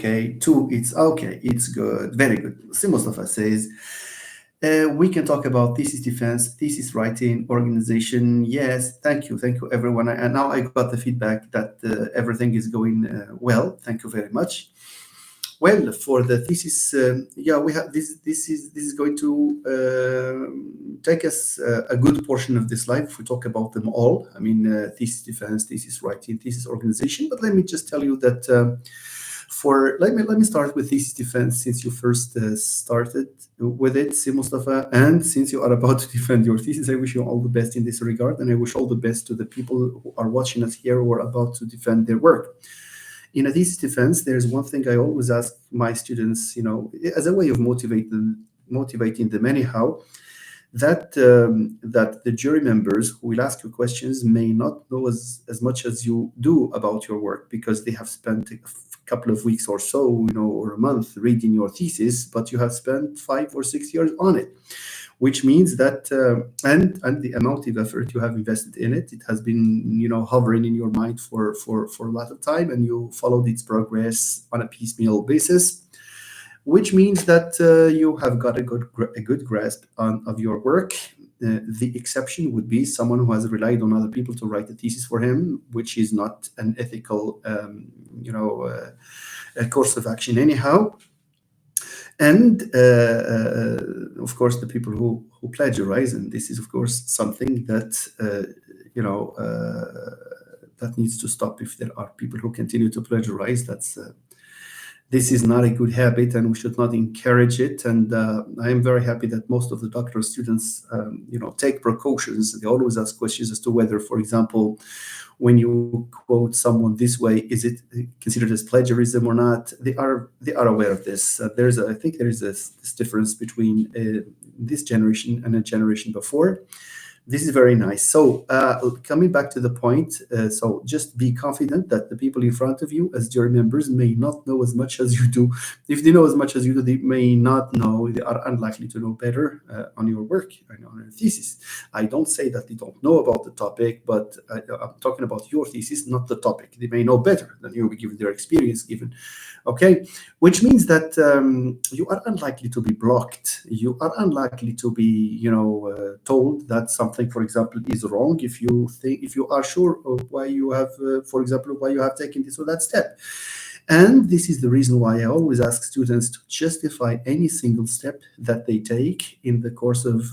Okay, two, it's okay, it's good, very good. See, Mustafa says, we can talk about thesis defense, thesis writing, organization. Yes, thank you, everyone. And now I got the feedback that everything is going well. Thank you very much. Well, for the thesis, yeah, we have this is going to take us a good portion of this life if we talk about them all. I mean, thesis defense, thesis writing, thesis organization. But let me just tell you that let me start with thesis defense since you first started with it, Si Mustafa, and since you are about to defend your thesis, I wish you all the best in this regard, and I wish all the best to the people who are watching us here who are about to defend their work. In a thesis defense, there's one thing I always ask my students, as a way of motivating them anyhow, that the jury members who will ask you questions may not know as much as you do about your work because they have spent a couple of weeks or so, or a month reading your thesis, but you have spent 5 or 6 years on it, which means that and the amount of effort you have invested in it, it has been hovering in your mind for a lot of time, and you followed its progress on a piecemeal basis, which means that you have got a good grasp of your work. The exception would be someone who has relied on other people to write the thesis for him, which is not an ethical, a course of action anyhow. And of course, the people who plagiarize, and this is of course something that that needs to stop. If there are people who continue to plagiarize, this is not a good habit, and we should not encourage it. And I am very happy that most of the doctoral students, take precautions. They always ask questions as to whether, for example, when you quote someone this way, is it considered as plagiarism or not? They are aware of this. I think there is this difference between this generation and a generation before. This is very nice. So coming back to the point, so just be confident that the people in front of you as jury members may not know as much as you do. If they know as much as you do, they may not know, they are unlikely to know better on your work, on your thesis. I don't say that they don't know about the topic, but I'm talking about your thesis, not the topic. They may know better than you, given their experience, okay? Which means that you are unlikely to be blocked. You are unlikely to be, told that something, for example, is wrong if you are sure of why you have, for example, why you have taken this or that step. And this is the reason why I always ask students to justify any single step that they take in the course of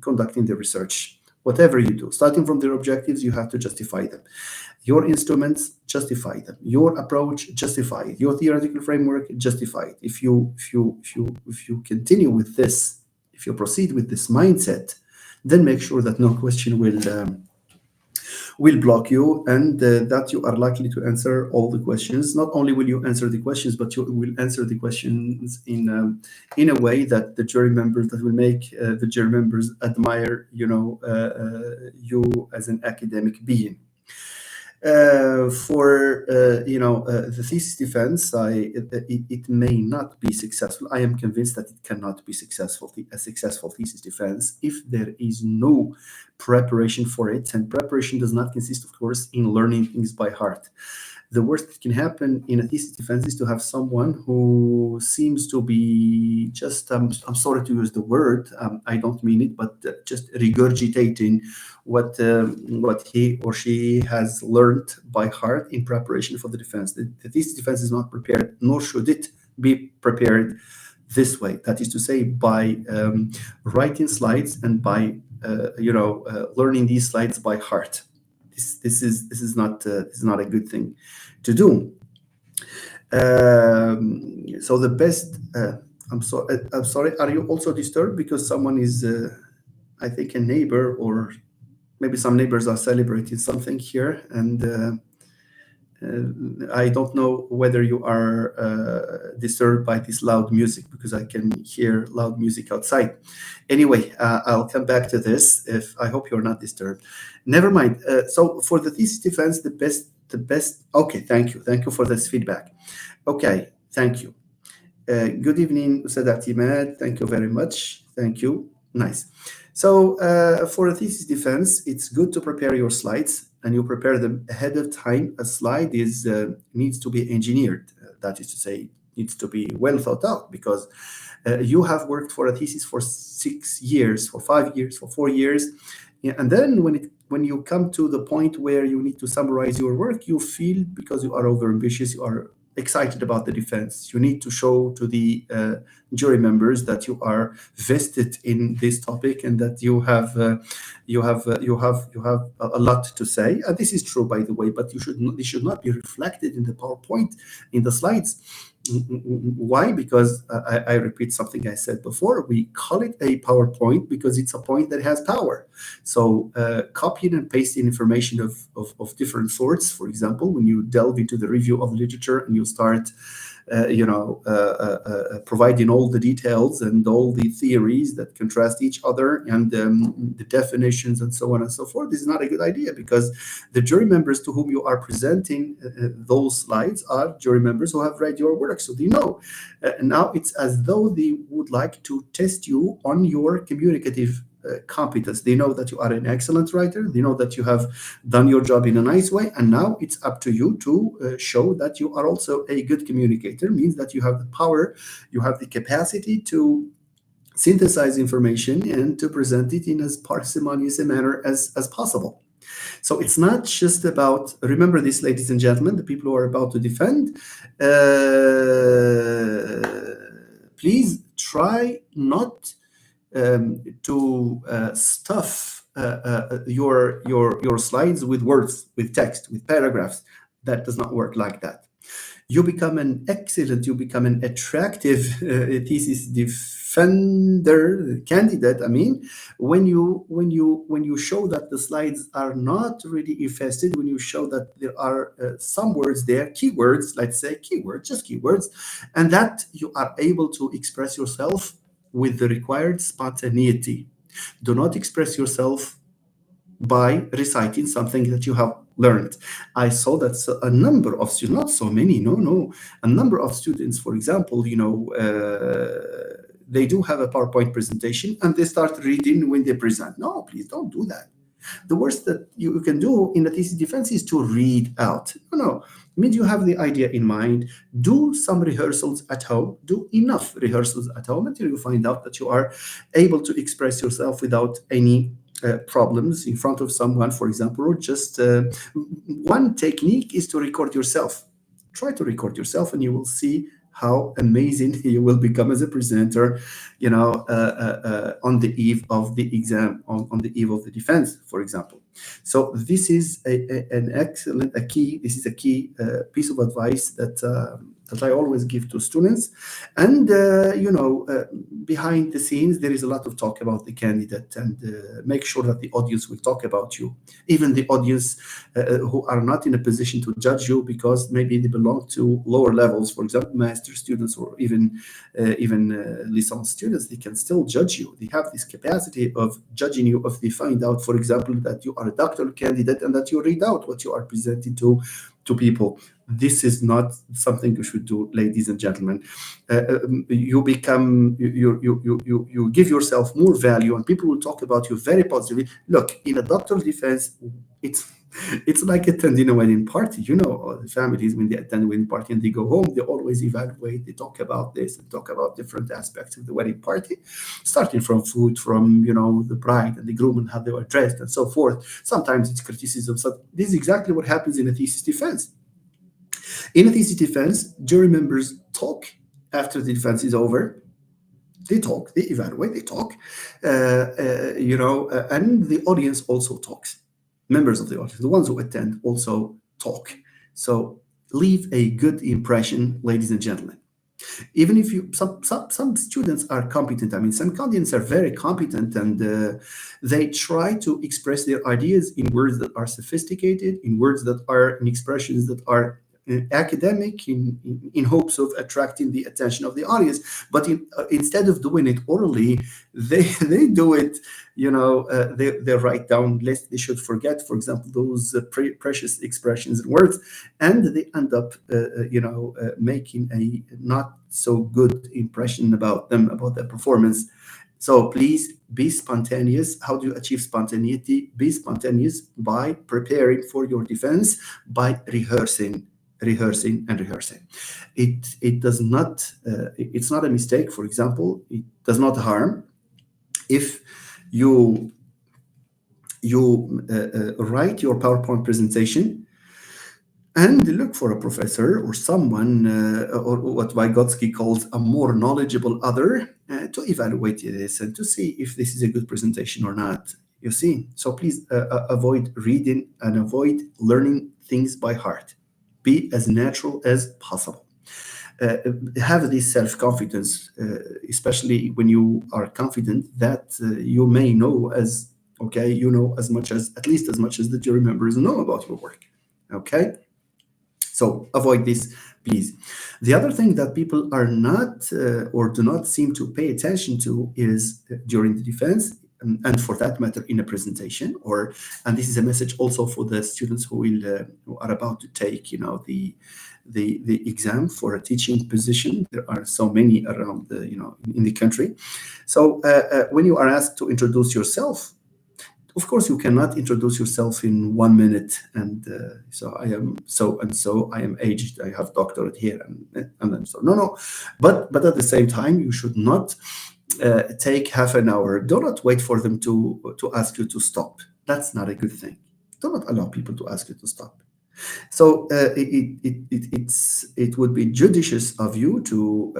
conducting the research. Whatever you do, starting from their objectives, you have to justify them. Your instruments, justify them. Your approach, justify it. Your theoretical framework, justify it. If you continue with this, if you proceed with this mindset, then make sure that no question will block you, and that you are likely to answer all the questions. Not only will you answer the questions, but you will answer the questions in a way that the jury members, that will make the jury members admire, you as an academic being. For the thesis defense, it may not be successful. I am convinced that it cannot be a successful thesis defense if there is no preparation for it, and preparation does not consist, of course, in learning things by heart. The worst that can happen in a thesis defense is to have someone who seems to be just, I'm sorry to use the word, I don't mean it, but just regurgitating what he or she has learned by heart in preparation for the defense. The thesis defense is not prepared, nor should it be prepared this way. That is to say, by writing slides and by learning these slides by heart. This is not a good thing to do. So the best. I'm sorry. Are you also disturbed because someone is, I think, a neighbor, or maybe some neighbors are celebrating something here, and I don't know whether you are disturbed by this loud music, because I can hear loud music outside. Anyway, I'll come back to this. I hope you're not disturbed. Never mind. So for the thesis defense, the best. Okay, thank you for this feedback. Okay, thank you. Good evening, Ustad Atimad. Thank you very much. Thank you. Nice. So for a thesis defense, it's good to prepare your slides, and you prepare them ahead of time. A slide needs to be engineered. That is to say, it needs to be well thought out, because you have worked for a thesis for 6 years, for 5 years, for 4 years, and then when you come to the point where you need to summarize your work, you feel, because you are over ambitious, you are excited about the defense. You need to show to the jury members that you are vested in this topic and that you have a lot to say. And this is true, by the way, but this should not be reflected in the PowerPoint, in the slides. Why? Because I repeat something I said before. We call it a PowerPoint because it's a point that has power. So copying and pasting information of different sorts, for example, when you delve into the review of literature and you start providing all the details and all the theories that contrast each other and the definitions and so on and so forth, this is not a good idea, because the jury members to whom you are presenting those slides are jury members who have read your work. So they know. Now it's as though they would like to test you on your communicative competence. They know that you are an excellent writer. They know that you have done your job in a nice way. And now it's up to you to show that you are also a good communicator. Means that you have the power, you have the capacity to synthesize information and to present it in as parsimonious a manner as possible. So it's not just about, remember this, ladies and gentlemen, the people who are about to defend, please try not to stuff your slides with words, with text, with paragraphs. That does not work like that. You become an attractive thesis defender candidate. I mean, when you show that the slides are not really infested, when you show that there are some words there, keywords, let's say just keywords, and that you are able to express yourself with the required spontaneity. Do not express yourself by reciting something that you have learned. I saw that a number of students, not so many, a number of students, for example, they do have a PowerPoint presentation and they start reading when they present. No, please don't do that. The worst that you can do in a thesis defense is to read out. No. It means you have the idea in mind. Do some rehearsals at home. Do enough rehearsals at home until you find out that you are able to express yourself without any problems in front of someone, for example, or just one technique is to record yourself. Try to record yourself and you will see how amazing you will become as a presenter, on the eve of the exam, on the eve of the defense, for example. So this is a key piece of advice that I always give to students. And behind the scenes, there is a lot of talk about the candidate, and make sure that the audience will talk about you, even the audience who are not in a position to judge you because maybe they belong to lower levels, for example, master students or even licence students. They can still judge you. They have this capacity of judging you if they find out, for example, that you are a doctoral candidate and that you read out what you are presenting to people. This is not something you should do, ladies and gentlemen. You give yourself more value, and people will talk about you very positively. Look, in a doctoral defense, it's like attending a wedding party. The families, when they attend a wedding party and they go home, they always evaluate. They talk about this and talk about different aspects of the wedding party, starting from food, from the bride and the groom and how they were dressed and so forth. Sometimes it's criticism. So this is exactly what happens in a thesis defense. In a thesis defense, jury members talk after the defense is over. They talk, they evaluate, they talk, and the audience also talks. Members of the audience, the ones who attend, also talk. So leave a good impression, ladies and gentlemen. Even if some students are competent. I mean, some candidates are very competent, and they try to express their ideas in words that are sophisticated, in words that are in expressions that are academic, in hopes of attracting the attention of the audience. But instead of doing it orally, they do it. They write down lest they should forget, for example, those precious expressions and words, and they end up making a not so good impression about them, about their performance. So please be spontaneous. How do you achieve spontaneity? Be spontaneous by preparing for your defense, by rehearsing. rehearsing and rehearsing. It does not. It's not a mistake. For example, it does not harm if you write your PowerPoint presentation and look for a professor or someone, or what Vygotsky calls a more knowledgeable other, to evaluate this and to see if this is a good presentation or not. You see, so please avoid reading and avoid learning things by heart. Be as natural as possible. Have this self-confidence, especially when you are confident that you may know as okay, you know as much as at least as much as the jury members know about your work. Okay. So avoid this, please. The other thing that people are not or do not seem to pay attention to is during the defense, and for that matter, in a presentation, and this is a message also for the students who are about to take, the exam for a teaching position. There are so many around, in the country. So when you are asked to introduce yourself, of course, you cannot introduce yourself in 1 minute and so I am so and so, I am aged, I have doctorate here, and then so. No. But at the same time, you should not take half an hour. Do not wait for them to ask you to stop. That's not a good thing. Do not allow people to ask you to stop. So it would be judicious of you to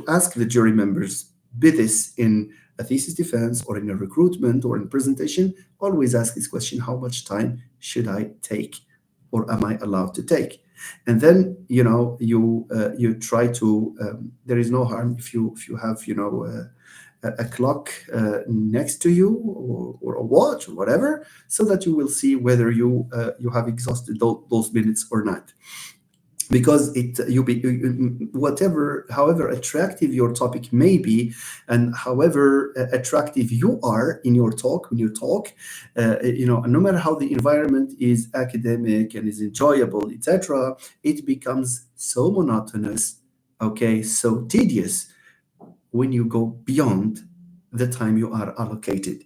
ask the jury members, be this in a thesis defense or in a recruitment or in presentation, always ask this question: how much time should I take, or am I allowed to take? And then you try to. There is no harm if you have a clock next to you, or a watch or whatever, so that you will see whether you have exhausted those minutes or not. Because however attractive your topic may be, and however attractive you are in your talk, when you talk, no matter how the environment is academic and is enjoyable, etc., it becomes so monotonous, okay, so tedious when you go beyond the time you are allocated.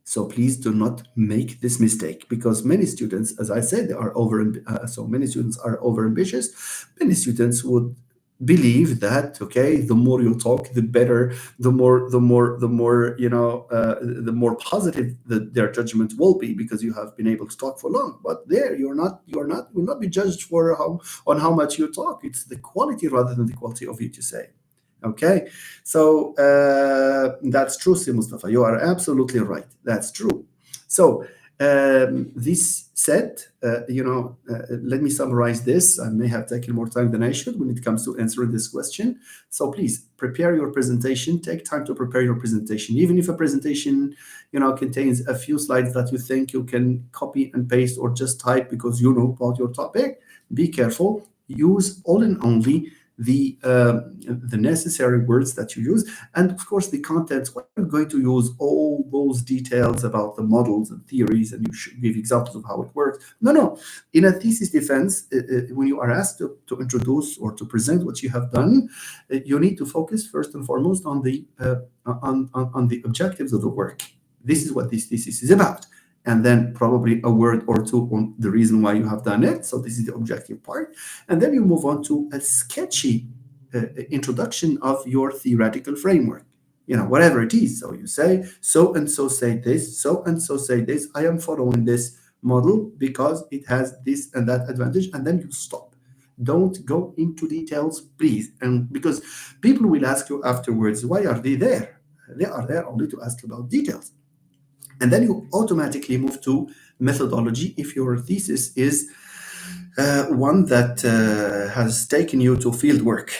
So please do not make this mistake, because many students, as I said, many students are overambitious. Many students would believe that, okay, the more you talk, the better, the more positive their judgment will be, because you have been able to talk for long. But there, you will not be judged on how much you talk. It's the quality rather than the quality of what you say. Okay, so that's true, Si Mustafa. You are absolutely right. That's true. So this said, let me summarize this. I may have taken more time than I should when it comes to answering this question. So please prepare your presentation. Take time to prepare your presentation. Even if a presentation, contains a few slides that you think you can copy and paste or just type because you know about your topic, be careful. Use all and only the necessary words that you use, and of course the contents. We're not going to use all those details about the models and theories, and you should give examples of how it works. No. In a thesis defense, when you are asked to introduce or to present what you have done, you need to focus first and foremost on the objectives of the work. This is what this thesis is about. And then probably a word or two on the reason why you have done it. So this is the objective part. And then you move on to a sketchy introduction of your theoretical framework, whatever it is. So you say, so and so say this, so and so say this. I am following this model because it has this and that advantage. And then you stop. Don't go into details, please. And because people will ask you afterwards, why are they there? They are there only to ask about details. And then you automatically move to methodology if your thesis is one that has taken you to field work.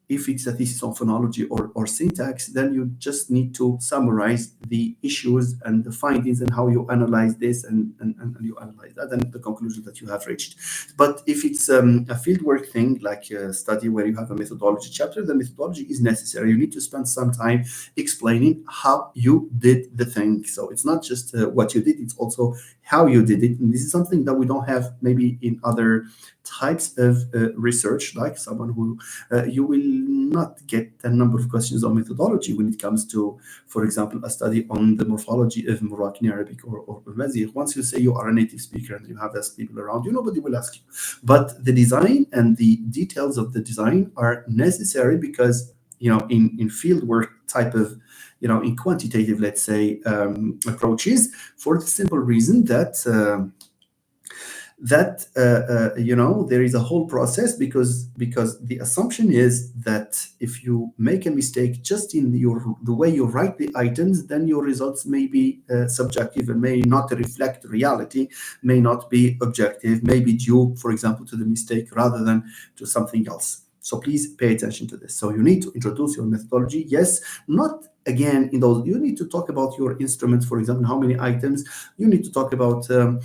If it's a thesis on phonology or syntax, then you just need to summarize the issues and the findings and how you analyze this and you analyze that and the conclusion that you have reached. But if it's a fieldwork thing, like a study where you have a methodology chapter, the methodology is necessary. You need to spend some time explaining how you did the thing. So it's not just what you did, it's also how you did it. And this is something that we don't have maybe in other types of research, like someone who you will not get a number of questions on methodology when it comes to, for example, a study on the morphology of Moroccan Arabic or Mazigh. Once you say you are a native speaker and you have those people around you, nobody will ask you. But the design and the details of the design are necessary because, in field work type of, in quantitative, let's say, approaches, for the simple reason that there is a whole process, because the assumption is that if you make a mistake just in the way you write the items, then your results may be subjective and may not reflect reality, may not be objective, may be due, for example, to the mistake rather than to something else. So please pay attention to this. So you need to introduce your methodology. Yes, not again in those. You need to talk about your instruments, for example, how many items. You need to talk about the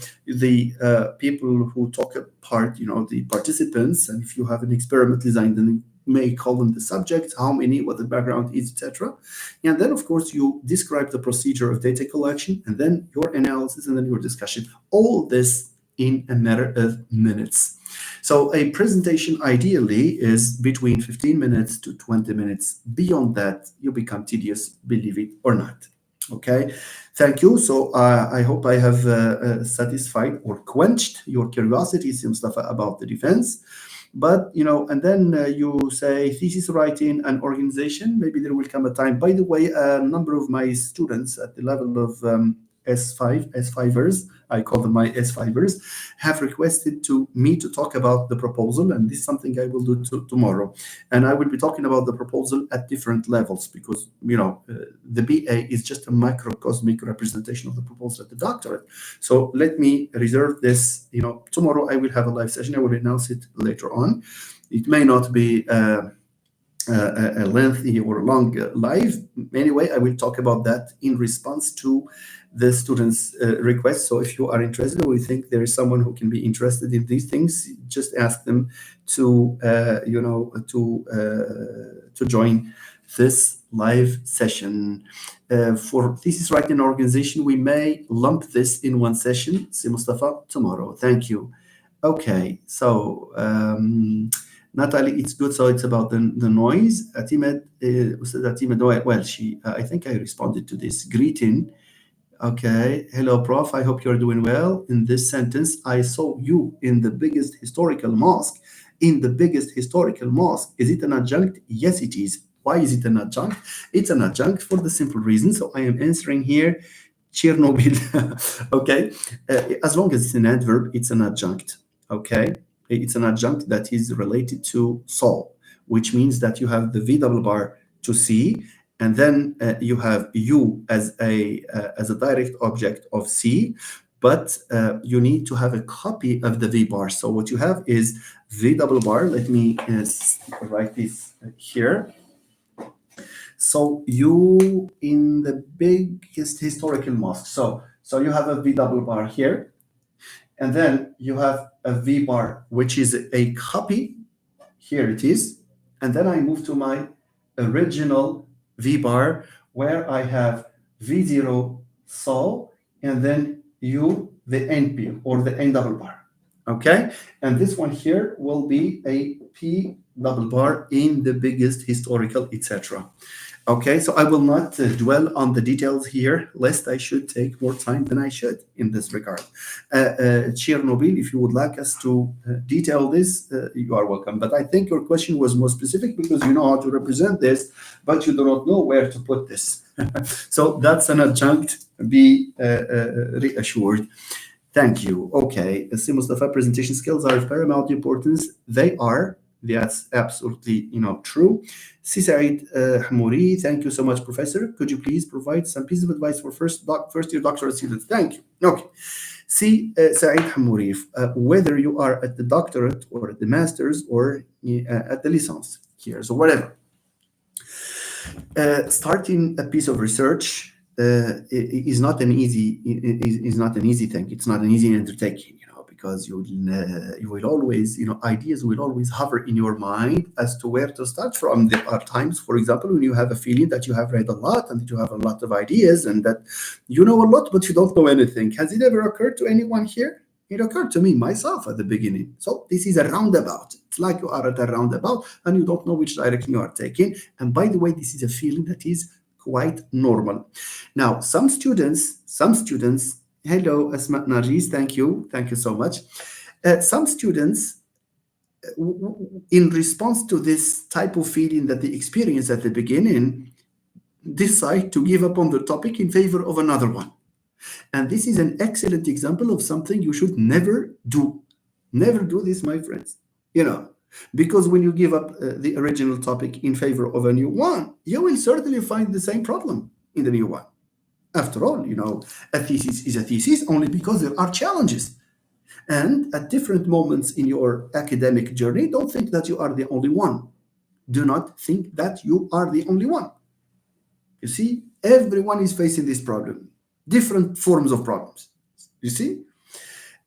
people who talk apart, the participants. And if you have an experiment design, then you may call them the subject, how many, what the background is, etc. And then, of course, you describe the procedure of data collection, and then your analysis, and then your discussion. All this in a matter of minutes. So a presentation ideally is between 15 minutes to 20 minutes. Beyond that, you become tedious, believe it or not. Okay, thank you. So I hope I have satisfied or quenched your curiosity, Mustafa, about the defense. But, and then you say thesis writing and organization. Maybe there will come a time. By the way, a number of my students at the level of S5ers, I call them my S5ers, have requested me to talk about the proposal, and this is something I will do tomorrow. And I will be talking about the proposal at different levels, because the BA is just a microcosmic representation of the proposal at the doctorate. So let me reserve this. Tomorrow I will have a live session. I will announce it later on. It may not be a lengthy or long live. Anyway, I will talk about that in response to the students' request. So if you are interested, or you think there is someone who can be interested in these things, just ask them to join this live session. For thesis writing organization, we may lump this in one session. See Mustafa tomorrow. Thank you. Okay, so Natalie, it's good. So it's about the noise. Atimed, well, I think I responded to this. Greeting. Okay. Hello, Prof. I hope you're doing well. In this sentence, I saw you in the biggest historical mosque. In the biggest historical mosque. Is it an adjunct? Yes, it is. Why is it an adjunct? It's an adjunct for the simple reason. So I am answering here Chernobyl. Okay. As long as it's an adverb, it's an adjunct. Okay. It's an adjunct that is related to saw, which means that you have the V double bar to see, and then you have you as a direct object of C, but you need to have a copy of the V bar. So what you have is V double bar. Let me write this here. So you in the biggest historical mosque. So you have a V double bar here, and then you have a V bar, which is a copy. Here it is. And then I move to my original V bar, where I have V0 saw, and then U, the NP, or the N double bar. Okay? And this one here will be a P double bar in the biggest historical, etc. Okay, so I will not dwell on the details here, lest I should take more time than I should in this regard. Chernobyl, if you would like us to detail this, you are welcome. But I think your question was more specific because you know how to represent this, but you do not know where to put this. So that's an adjunct. Be reassured. Thank you. Okay, Mustafa, presentation skills are of paramount importance. They are. That's absolutely, true. Said Hamouri, thank you so much, Professor. Could you please provide some piece of advice for first-year doctoral students? Thank you. Okay. Said Hamouri, whether you are at the doctorate or at the master's or at the licence here, so whatever. Starting a piece of research is not an easy thing. It's not an easy undertaking. Because you will always, ideas will always hover in your mind as to where to start from. There are times, for example, when you have a feeling that you have read a lot and that you have a lot of ideas and that you know a lot, but you don't know anything. Has it ever occurred to anyone here? It occurred to me myself at the beginning. So this is a roundabout. It's like you are at a roundabout and you don't know which direction you are taking. And by the way, this is a feeling that is quite normal. Now, some students, hello, Asma Narjis, thank you so much. Some students, in response to this type of feeling that they experience at the beginning, decide to give up on the topic in favor of another one. And this is an excellent example of something you should never do. Never do this, my friends. Because when you give up the original topic in favor of a new one, you will certainly find the same problem in the new one. After all, a thesis is a thesis only because there are challenges. And at different moments in your academic journey, don't think that you are the only one. Do not think that you are the only one. You see, everyone is facing this problem, different forms of problems. You see,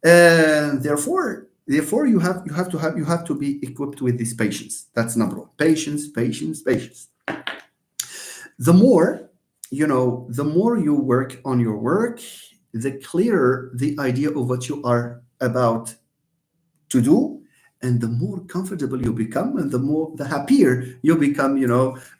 and therefore you have to be equipped with this patience. That's number one. Patience. The more you work on your work, the clearer the idea of what you are about to do, and the more comfortable you become, and the happier you become,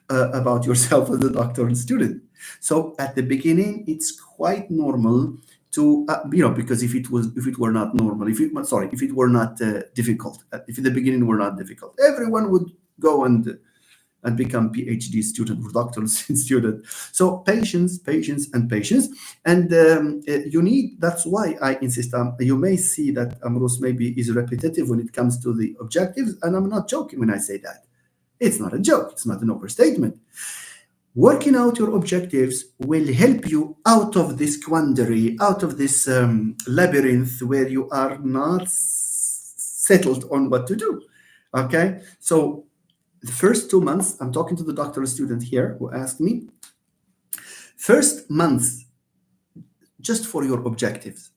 about yourself as a doctoral student. So at the beginning, it's quite normal to, because if it were not normal, if it were not difficult, if in the beginning were not difficult, everyone would go and become PhD student or doctoral student. So patience. And that's why I insist on, you may see that Amrus maybe is repetitive when it comes to the objectives, and I'm not joking when I say that. It's not a joke, it's not an overstatement. Working out your objectives will help you out of this quandary, out of this labyrinth where you are not settled on what to do. Okay, so the first 2 months, I'm talking to the doctoral student here who asked me, first months, just for your objectives.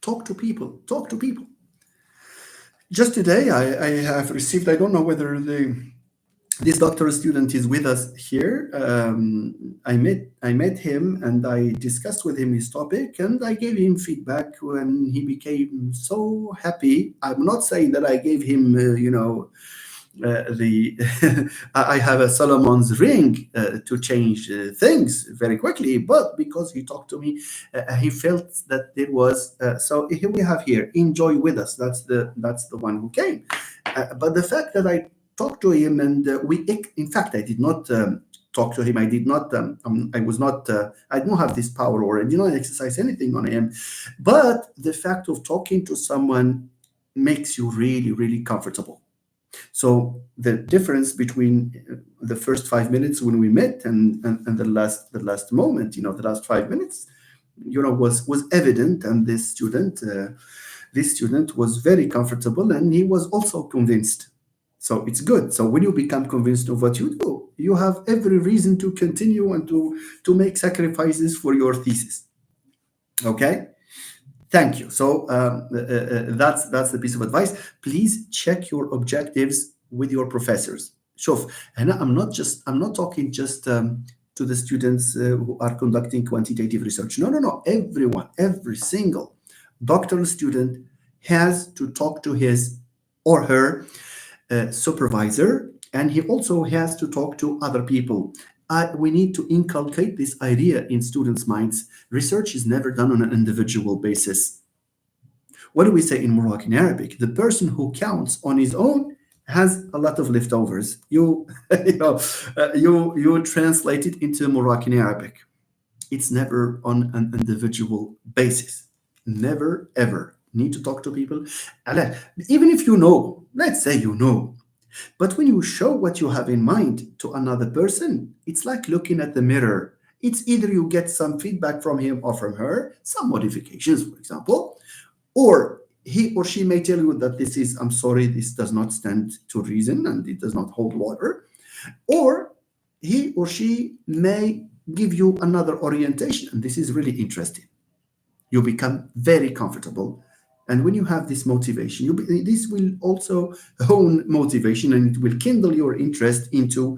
Talk to people. Just today, I have received, I don't know whether this doctoral student is with us here. I met him and I discussed with him his topic, and I gave him feedback when he became so happy. I'm not saying that I gave him, I have a Solomon's ring to change things very quickly, but because he talked to me, he felt that there was. So here we have here, enjoy with us. That's the one who came. But the fact that I talked to him, and in fact, I did not talk to him. I did not. I don't have this power, or I did not exercise anything on him. But the fact of talking to someone makes you really, really comfortable. So the difference between the first 5 minutes when we met and the last moment, the last 5 minutes, was evident, and this student was very comfortable, and he was also convinced. So it's good. So when you become convinced of what you do, you have every reason to continue and to make sacrifices for your thesis. Okay? Thank you. So that's the piece of advice. Please check your objectives with your professors. Sure. And I'm not talking just to the students who are conducting quantitative research. No. Everyone, every single doctoral student has to talk to his or her supervisor, and he also has to talk to other people. We need to inculcate this idea in students' minds. Research is never done on an individual basis. What do we say in Moroccan Arabic? The person who counts on his own has a lot of leftovers. You translate it into Moroccan Arabic. It's never on an individual basis. Never, ever. Need to talk to people. Even if let's say you know, but when you show what you have in mind to another person, it's like looking at the mirror. It's either you get some feedback from him or from her, some modifications, for example, or he or she may tell you that I'm sorry, this does not stand to reason and it does not hold water. Or he or she may give you another orientation, and this is really interesting. You become very comfortable And when you have this motivation, this will also hone motivation, and it will kindle your interest into,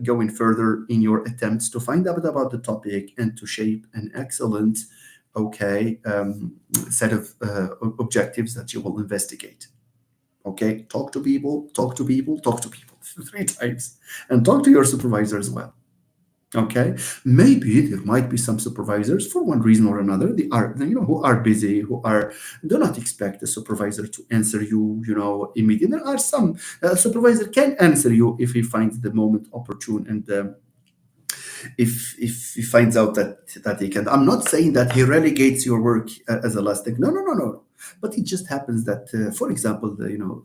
going further in your attempts to find out about the topic and to shape an excellent, set of objectives that you will investigate. Okay, talk to people, talk to people, talk to people 3 times, and talk to your supervisor as well. Okay, maybe there might be some supervisors for one reason or another. They are, who are busy, do not expect the supervisor to answer you, immediately. There are some supervisor can answer you if he finds the moment opportune, and if he finds out that he can. I'm not saying that he relegates your work as a last thing. No, no, no, no. But it just happens that, for example,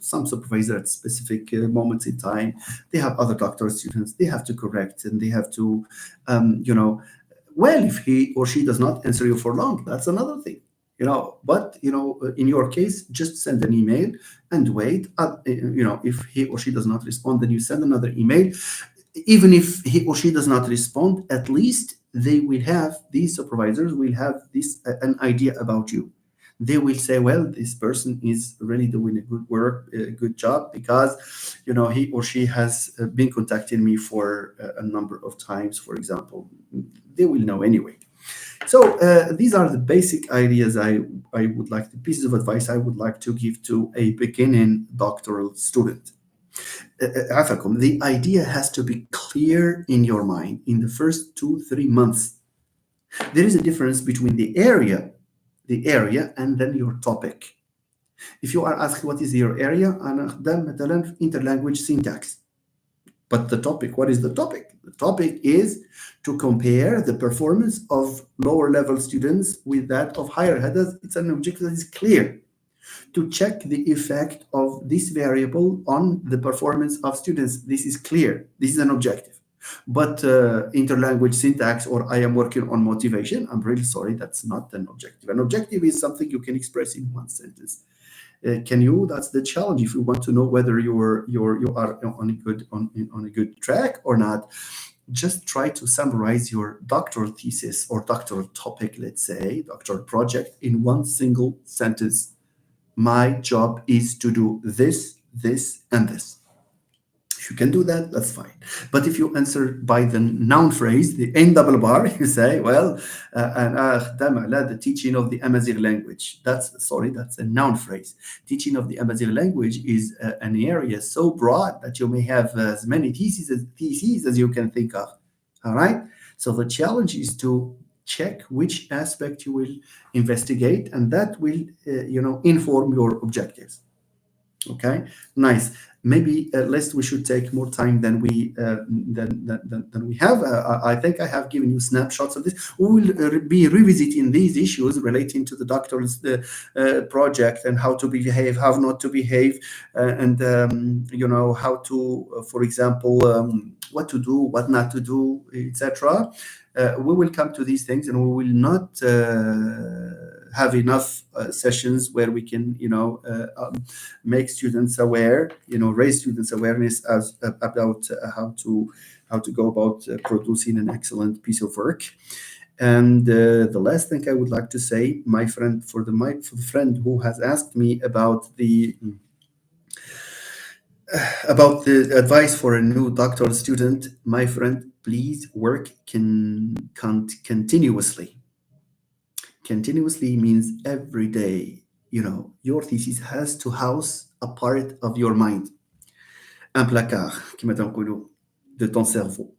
some supervisor at specific moments in time, they have other doctoral students they have to correct, and they have to, well, if he or she does not answer you for long, that's another thing. But in your case, just send an email and wait. If he or she does not respond, then you send another email. Even if he or she does not respond, at least these supervisors will have an idea about you. They will say, well, this person is really doing a good work, a good job, because he or she has been contacting me for a number of times, for example. They will know anyway. So these are the basic ideas I would like, the pieces of advice I would like to give to a beginning doctoral student. The idea has to be clear in your mind in the first 2-3 months. There is a difference between the area and then your topic. If you are asked what is your area, interlanguage syntax. But the topic, what is the topic? The topic is to compare the performance of lower level students with that of higher headers. It's an objective that is clear. To check the effect of this variable on the performance of students. This is clear. This is an objective. But interlanguage syntax, or I am working on motivation, I'm really sorry, that's not an objective. An objective is something you can express in one sentence. That's the challenge. If you want to know whether you are on a good track or not, just try to summarize your doctoral thesis or doctoral topic, let's say, doctoral project, in one single sentence. My job is to do this, this, and this. If you can do that, that's fine. But if you answer by the noun phrase, the N double bar, you say, well, the teaching of the Amazigh language. That's a noun phrase. Teaching of the Amazigh language is an area so broad that you may have as many theses as you can think of. All right? So the challenge is to check which aspect you will investigate, and that will inform your objectives. Okay, nice. Maybe lest we should take more time than we have. I think I have given you snapshots of this. We will be revisiting these issues relating to the doctoral project, and how to behave, how not to behave, and how to, for example, what to do, what not to do, etc. We will come to these things, and we will not have enough sessions where we can, make students aware, raise students' awareness about how to go about producing an excellent piece of work. And the last thing I would like to say, my friend, for the friend who has asked me about the advice for a new doctoral student, my friend, please work continuously. Continuously means every day. Your thesis has to house a part of your mind. Un placard, كما تنقولوا, de ton cerveau.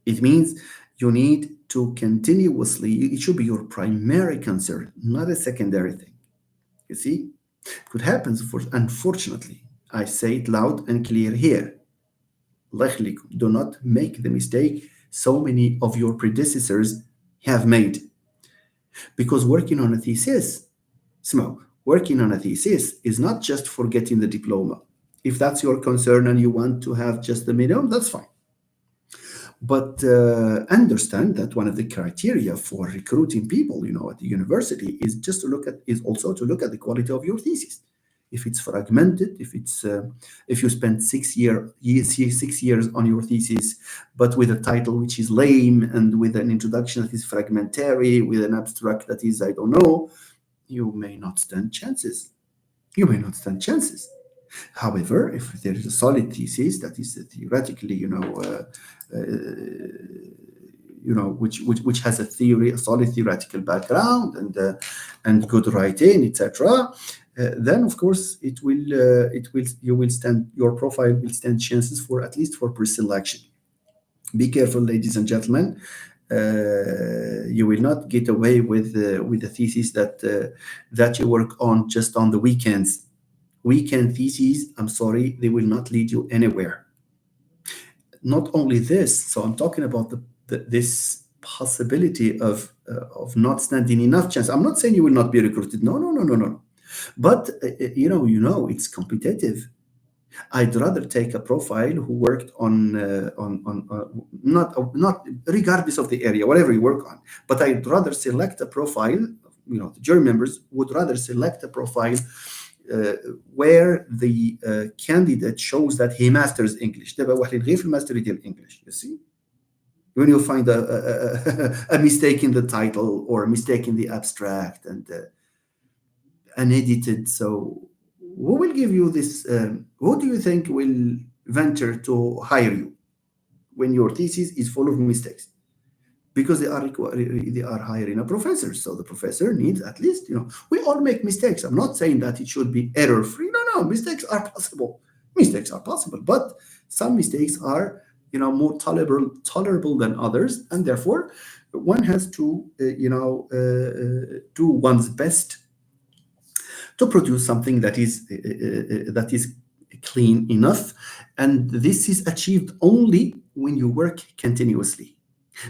It means you need to continuously, it should be your primary concern, not a secondary thing. You see? It happens, unfortunately. I say it loud and clear here. Do not make the mistake so many of your predecessors have made. Because working on a thesis is not just for getting the diploma. If that's your concern and you want to have just the minimum, that's fine. But understand that one of the criteria for recruiting people, at the university is also to look at the quality of your thesis. If it's fragmented, if you spend 6 years on your thesis, but with a title which is lame, and with an introduction that is fragmentary, with an abstract that is, I don't know, you may not stand chances. You may not stand chances. However, if there is a solid thesis that is theoretically, which has a theory, a solid theoretical background, and good writing, etc., then of course your profile will stand chances for at least for pre-selection. Be careful, ladies and gentlemen. You will not get away with the thesis that you work on just on the weekends. Weekend theses, I'm sorry, they will not lead you anywhere. Not only this, so I'm talking about this possibility of not standing enough chance. I'm not saying you will not be recruited. No. But it's competitive. I'd rather take a profile who worked on not regardless of the area, whatever you work on. But I'd rather select a profile. The jury members would rather select a profile where the candidate shows that he masters English. دابا واحد غير في الماستري ديال English. You see, when you find a mistake in the title or a mistake in the abstract and unedited, so. Who will give you this? Who do you think will venture to hire you when your thesis is full of mistakes? Because they are hiring a professor, so the professor needs at least, we all make mistakes. I'm not saying that it should be error-free. No, mistakes are possible. Mistakes are possible, but some mistakes are, more tolerable than others, and therefore one has to, do one's best to produce something that is clean enough, and this is achieved only when you work continuously.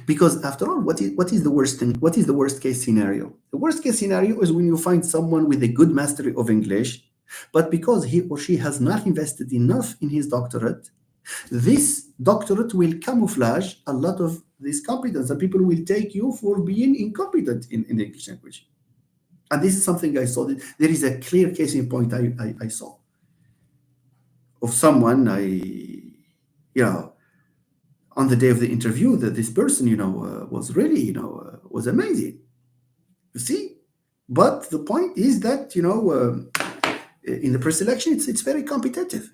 Because after all, what is the worst thing? What is the worst case scenario? The worst case scenario is when you find someone with a good mastery of English, but because he or she has not invested enough in his doctorate, this doctorate will camouflage a lot of this competence, and people will take you for being incompetent in the English language. And this is something I saw. There is a clear case in point I saw of someone on the day of the interview, that this person, was really, was amazing. You see? But the point is that, in the pre-selection, it's very competitive.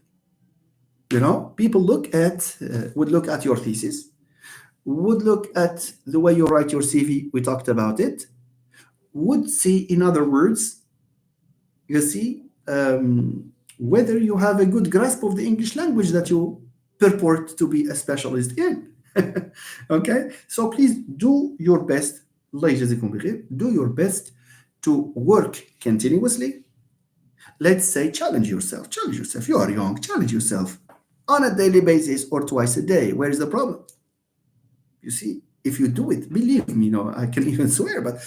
People would look at your thesis, would look at the way you write your CV. We talked about it. Would see, in other words, you see, whether you have a good grasp of the English language that you purport to be a specialist in. Okay? So please do your best, do your best to work continuously. Let's say challenge yourself. You are young, challenge yourself on a daily basis or twice a day. Where is the problem? You see, if you do it, believe me, I can even swear, but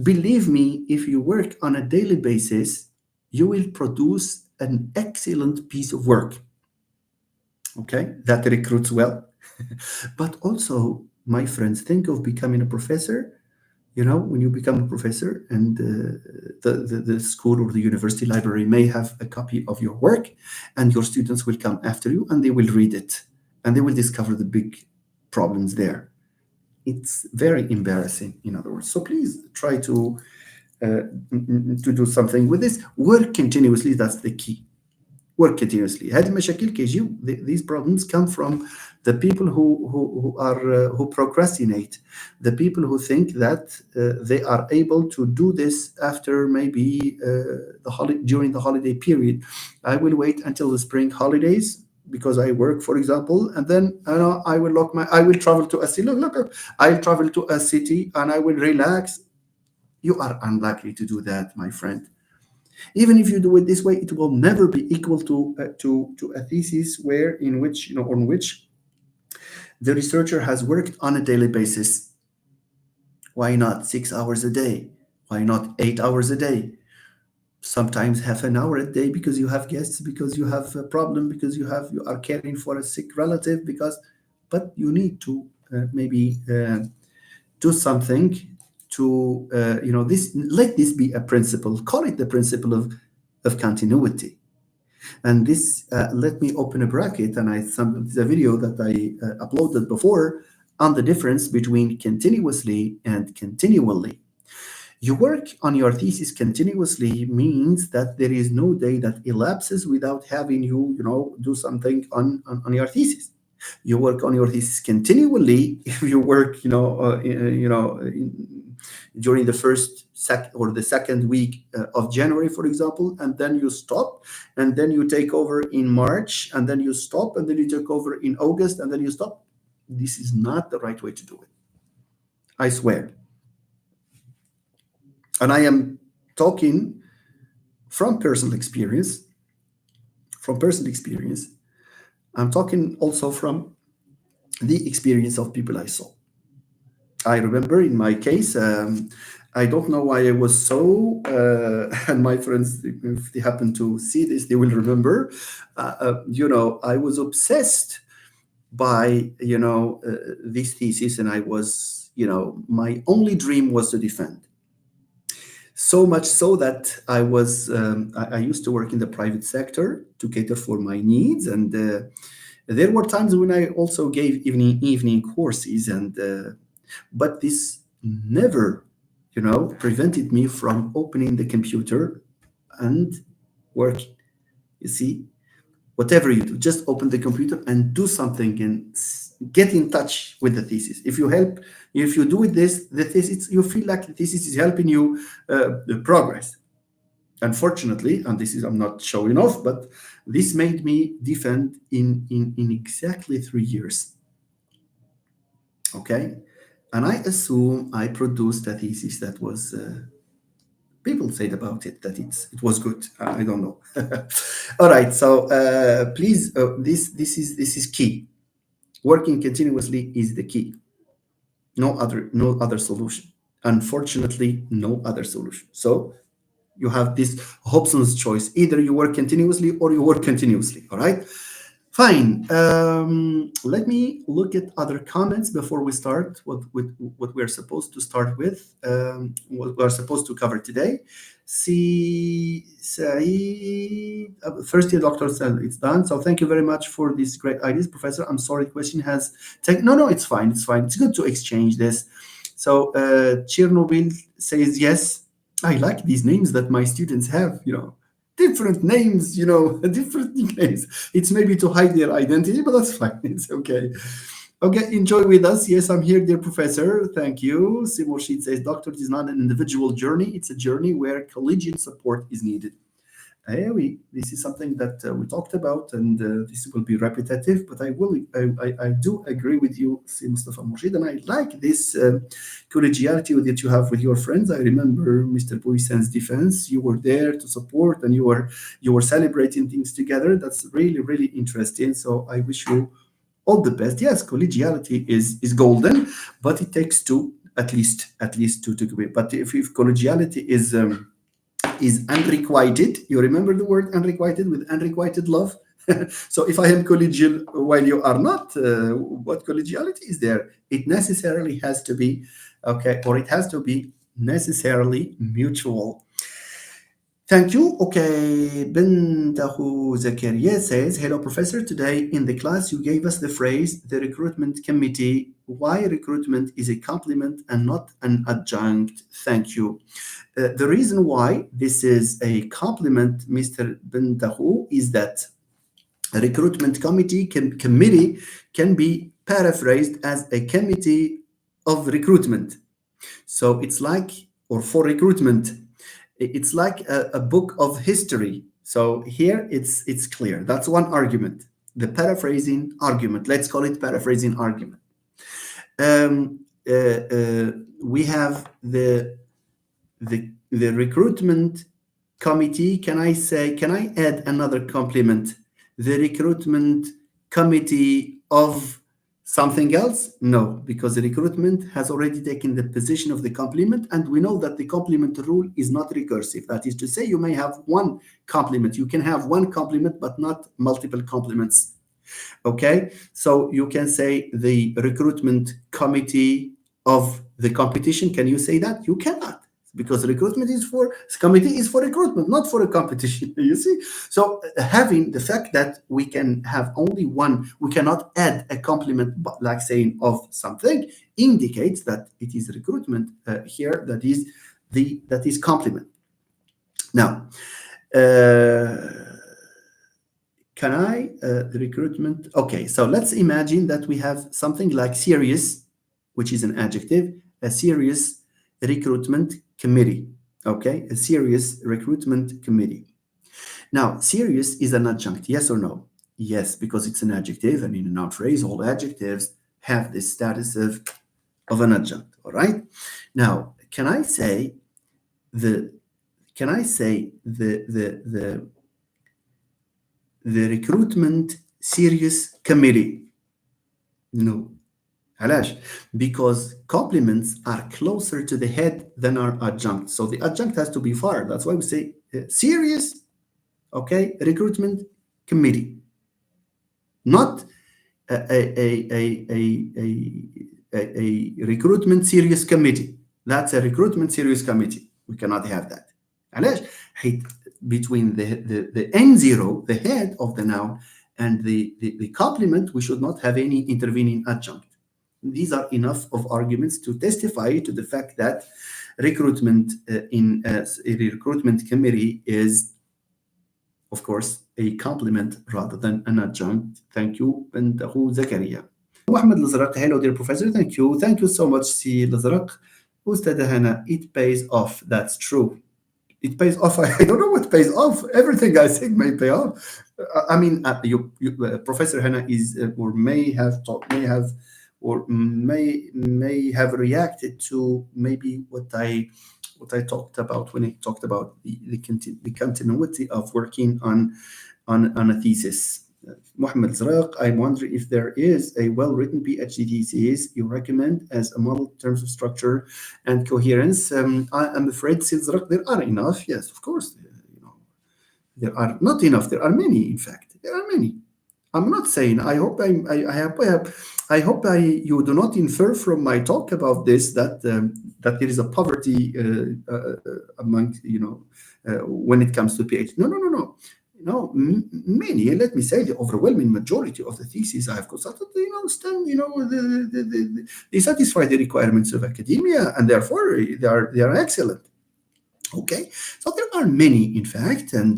believe me, if you work on a daily basis, you will produce an excellent piece of work. Okay, that recruits well. But also, my friends, think of becoming a professor. When you become a professor, and the school or the university library may have a copy of your work, and your students will come after you and they will read it and they will discover the big problems there. It's very embarrassing, in other words. So please try to do something with this. Work continuously, that's the key. Work continuously. These problems come from the people who procrastinate, the people who think that they are able to do this after maybe during the holiday period. I will wait until the spring holidays because I work, for example, and then I will travel to a city. I'll travel to a city and I will relax. You are unlikely to do that, my friend. Even if you do it this way, it will never be equal to a thesis on which the researcher has worked on a daily basis. Why not 6 hours a day? Why not 8 hours a day? Sometimes half an hour a day because you have guests, because you have a problem, because you are caring for a sick relative, but you need to maybe do something to let this be a principle. Call it the principle of continuity. And this, let me open a bracket, and it's a video that I uploaded before on the difference between continuously and continually. You work on your thesis continuously means that there is no day that elapses without having you do something on your thesis. You work on your thesis continually. If you work, during the second week of January, for example, and then you stop, and then you take over in March, and then you stop, and then you take over in August, and then you stop. This is not the right way to do it. I swear. And I am talking from personal experience. I'm talking also from the experience of people I saw. I remember in my case, I don't know why I was so, and my friends, if they happen to see this, they will remember, I was obsessed by, this thesis, and I was, my only dream was to defend. So much so that I used to work in the private sector to cater for my needs, and there were times when I also gave evening courses, and but this never, prevented me from opening the computer and working. You see, whatever you do, just open the computer and do something and get in touch with the thesis. If you do with this, the thesis, you feel like the thesis is helping you progress. Unfortunately, and I'm not showing off, but this made me defend in exactly 3 years. Okay, and I assume I produced a thesis that was. People said about it that it was good. I don't know. All right, so please, this is key. Working continuously is the key. No other solution. Unfortunately, no other solution. So you have this Hobson's choice. Either you work continuously or you work continuously. All right. Fine. Let me look at other comments before we start with what we're supposed to start with, what we're supposed to cover today. See, Saeed, first year doctor said it's done. So thank you very much for these great ideas, Professor. I'm sorry, question has taken. No, it's fine. It's fine. It's good to exchange this. So Chernobyl says yes. I like these names that my students have. Different names, different nicknames. It's maybe to hide their identity, but that's fine. It's okay. Okay, enjoy with us. Yes, I'm here, dear professor. Thank you. Simorshid says, doctor, it is not an individual journey. It's a journey where collegiate support is needed. This is something that we talked about, and this will be repetitive, but I do agree with you, Si Mustafa Morshid, and I like this collegiality that you have with your friends. I remember Mr. Bouissan's defense. You were there to support, and you were celebrating things together. That's really, really interesting. So I wish you all the best. Yes, collegiality is golden, but it takes two, at least two to be. But if collegiality is unrequited. You remember the word unrequited with unrequited love? So if I am collegial while you are not, what collegiality is there? It necessarily has to be, okay, or it has to be necessarily mutual. Thank you. Okay, Bintahu Zakaria says, hello, professor. Today in the class, you gave us the phrase, the recruitment committee. Why recruitment is a complement and not an adjunct? Thank you. The reason why this is a complement, Mr. Bintahu, is that a recruitment committee can be paraphrased as a committee of recruitment. So it's like, or for recruitment, it's like a book of history. So here it's clear. That's one argument, the paraphrasing argument. Let's call it paraphrasing argument. We have the recruitment committee. Can I add another complement? The recruitment committee of something else? No, because the recruitment has already taken the position of the complement, and we know that the complement rule is not recursive. That is to say, you may have one complement. You can have one complement, but not multiple complements. Okay, so you can say the recruitment committee of the competition. Can you say that? You cannot, because recruitment committee is for recruitment, not for a competition. You see, so having the fact that we can have only one, we cannot add a complement, like saying of something, indicates that it is recruitment here that is that is complement. Now, can I the recruitment? Okay, so let's imagine that we have something like serious, which is an adjective, a serious recruitment committee. Okay, a serious recruitment committee. Now, serious is an adjunct, yes or no? Yes, because it's an adjective, and in a noun phrase, all adjectives have this status of an adjunct. All right. Now, can I say the recruitment serious committee? No. علاش? Because complements are closer to the head than our adjunct. So the adjunct has to be far. That's why we say serious, okay, recruitment committee. Not a recruitment serious committee. That's a recruitment serious committee. We cannot have that. علاش? Between the N0, the head of the noun, and the complement, we should not have any intervening adjunct. These are enough of arguments to testify to the fact that recruitment in a recruitment committee is, of course, a complement rather than an adjunct. Thank you, and Zakaria. Mohammed Lazraq, hello dear professor, thank you. Thank you so much, C. Lazraq. Ustad Hana, it pays off. That's true. It pays off. I don't know what pays off. Everything I think may pay off. I mean, Professor Hannah is or may have taught, may have reacted to maybe what I talked about when I talked about the continuity of working on a thesis. Mohammed Zraq, I'm wondering if there is a well-written PhD thesis you recommend as a model in terms of structure and coherence. I'm afraid, Zraq, there are enough. Yes, of course. There are not enough. There are many, in fact. There are many. I'm not saying. I hope you do not infer from my talk about this that there is a poverty among when it comes to PhD. No. Many. Let me say the overwhelming majority of the theses I have consulted, they satisfy the requirements of academia, and therefore they are excellent. Okay, so there are many, in fact, and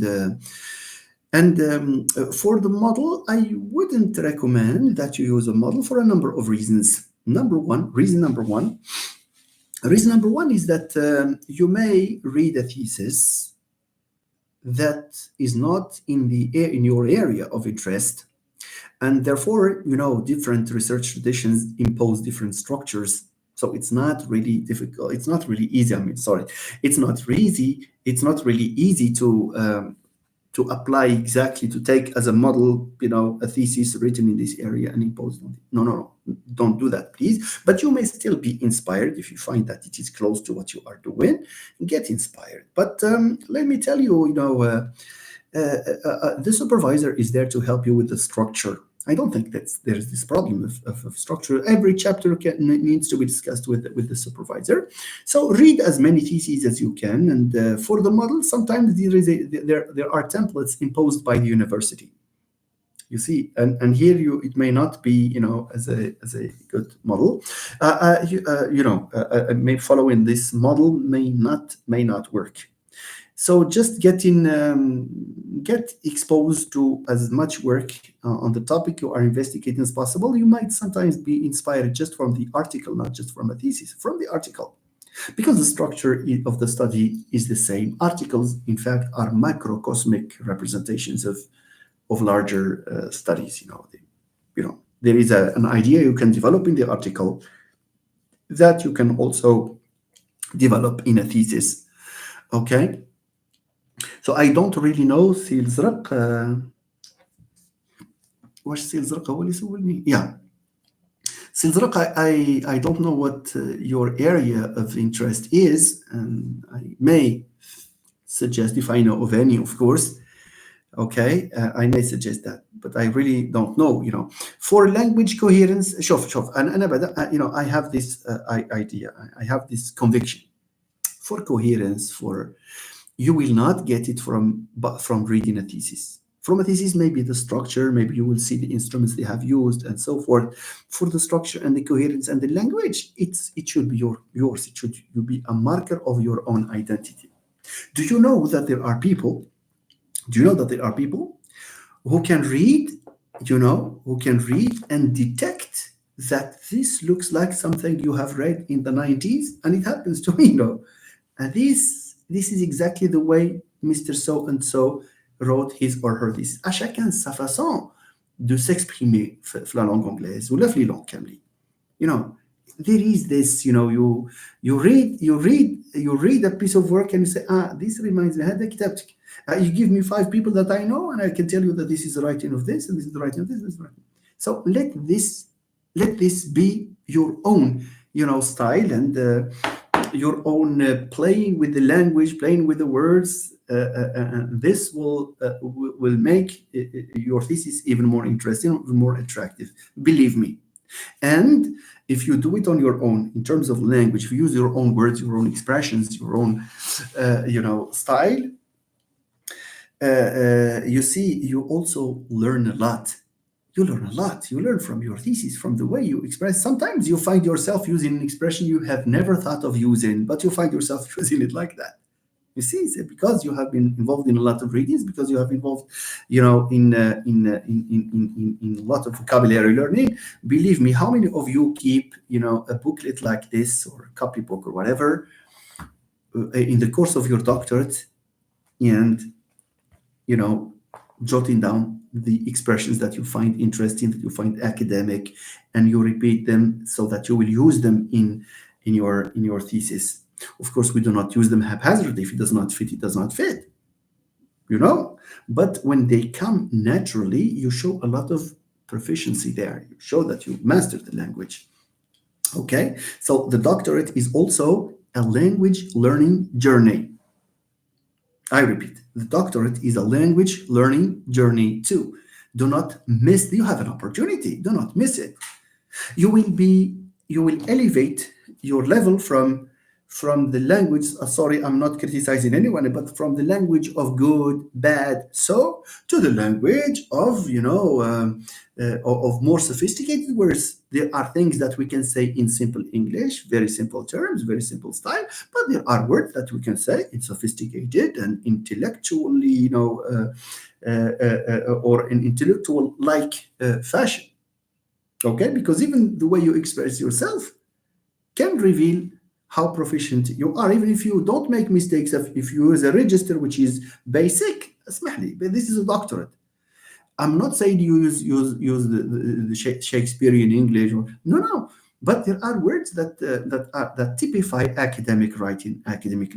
for the model, I wouldn't recommend that you use a model for a number of reasons. Reason number one is that you may read a thesis that is not in your area of interest, and therefore different research traditions impose different structures. So it's not really difficult. It's not really easy. It's not really easy to apply exactly, to take as a model, a thesis written in this area and impose on it. No, don't do that, please. But you may still be inspired if you find that it is close to what you are doing. Get inspired. But let me tell you, the supervisor is there to help you with the structure. I don't think that there's this problem of structure. Every chapter needs to be discussed with the supervisor. So read as many theses as you can, and for the model, sometimes there are templates imposed by the university. You see, and here it may not be as a good model. Maybe following this model may not work. So just get exposed to as much work on the topic you are investigating as possible. You might sometimes be inspired just from the article, not just from a thesis, from the article, because the structure of the study is the same. Articles, in fact, are macrocosmic representations of larger studies. There is an idea you can develop in the article that you can also develop in a thesis. Okay. So I don't really know سي الزرق واش سي الزرق هو اللي سولني. Yeah. سي الزرق, I don't know what your area of interest is, and I may suggest, if I know of any, of course, okay, I may suggest that, but I really don't know, For language coherence, شوف أنا بدأ, I have this idea, I have this conviction. For coherence, you will not get it from reading a thesis. From a thesis, maybe the structure, maybe you will see the instruments they have used and so forth. For the structure and the coherence and the language, it should be yours. It should you be a marker of your own identity. Do you know that there are people? Do you know that there are people who can read, who can read and detect that this looks like something you have read in the 90s, and it happens to me. And this is exactly the way Mr. So and so wrote his or her thesis. À chacun sa façon de s'exprimer في la langue anglaise ou la langue كاملة. You know, there is this, you read a piece of work and you say, this reminds me, هذا كتابتك. You give me 5 people that I know, and I can tell you that this is the writing of this, and this is the writing of this, and this is the writing. So let this be your own, style, and your own playing with the language, playing with the words. This will make your thesis even more interesting, even more attractive. Believe me. And if you do it on your own, in terms of language, if you use your own words, your own expressions, your own, style, you see, you also learn a lot. You learn a lot. You learn from your thesis, from the way you express. Sometimes you find yourself using an expression you have never thought of using, but you find yourself using it like that. You see, it's because you have been involved in a lot of readings, because you have involved, in a lot of vocabulary learning. Believe me, how many of you keep, a booklet like this or a copybook or whatever in the course of your doctorate, and jotting down the expressions that you find interesting, that you find academic, and you repeat them so that you will use them in your thesis. Of course, we do not use them haphazardly. If it does not fit, it does not fit. But when they come naturally, you show a lot of proficiency there. You show that you mastered the language. Okay, so the doctorate is also a language learning journey. I repeat, the doctorate is a language learning journey too. Do not miss. You have an opportunity. Do not miss it. You will elevate your level from the language. Sorry, I'm not criticizing anyone, but from the language of good, bad, so to the language of of more sophisticated words. There are things that we can say in simple English, very simple terms, very simple style, but there are words that we can say in sophisticated and intellectually, or an intellectual-like fashion. Okay, because even the way you express yourself can reveal how proficient you are, even if you don't make mistakes. If you use a register which is basic, اسمح لي, but this is a doctorate. I'm not saying you use the Shakespearean English, no. But there are words that typify academic writing, academic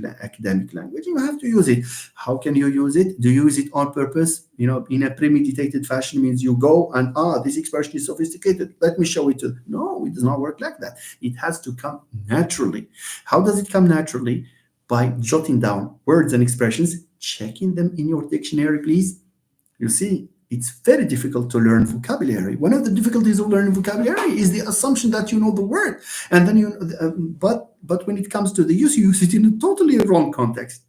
language. You have to use it. How can you use it? Do you use it on purpose? In a premeditated fashion, means you go and this expression is sophisticated. Let me show it to you. No, it does not work like that. It has to come naturally. How does it come naturally? By jotting down words and expressions, checking them in your dictionary, please. You see, it's very difficult to learn vocabulary. One of the difficulties of learning vocabulary is the assumption that you know the word, and then but when it comes to the use, you use it in a totally wrong context.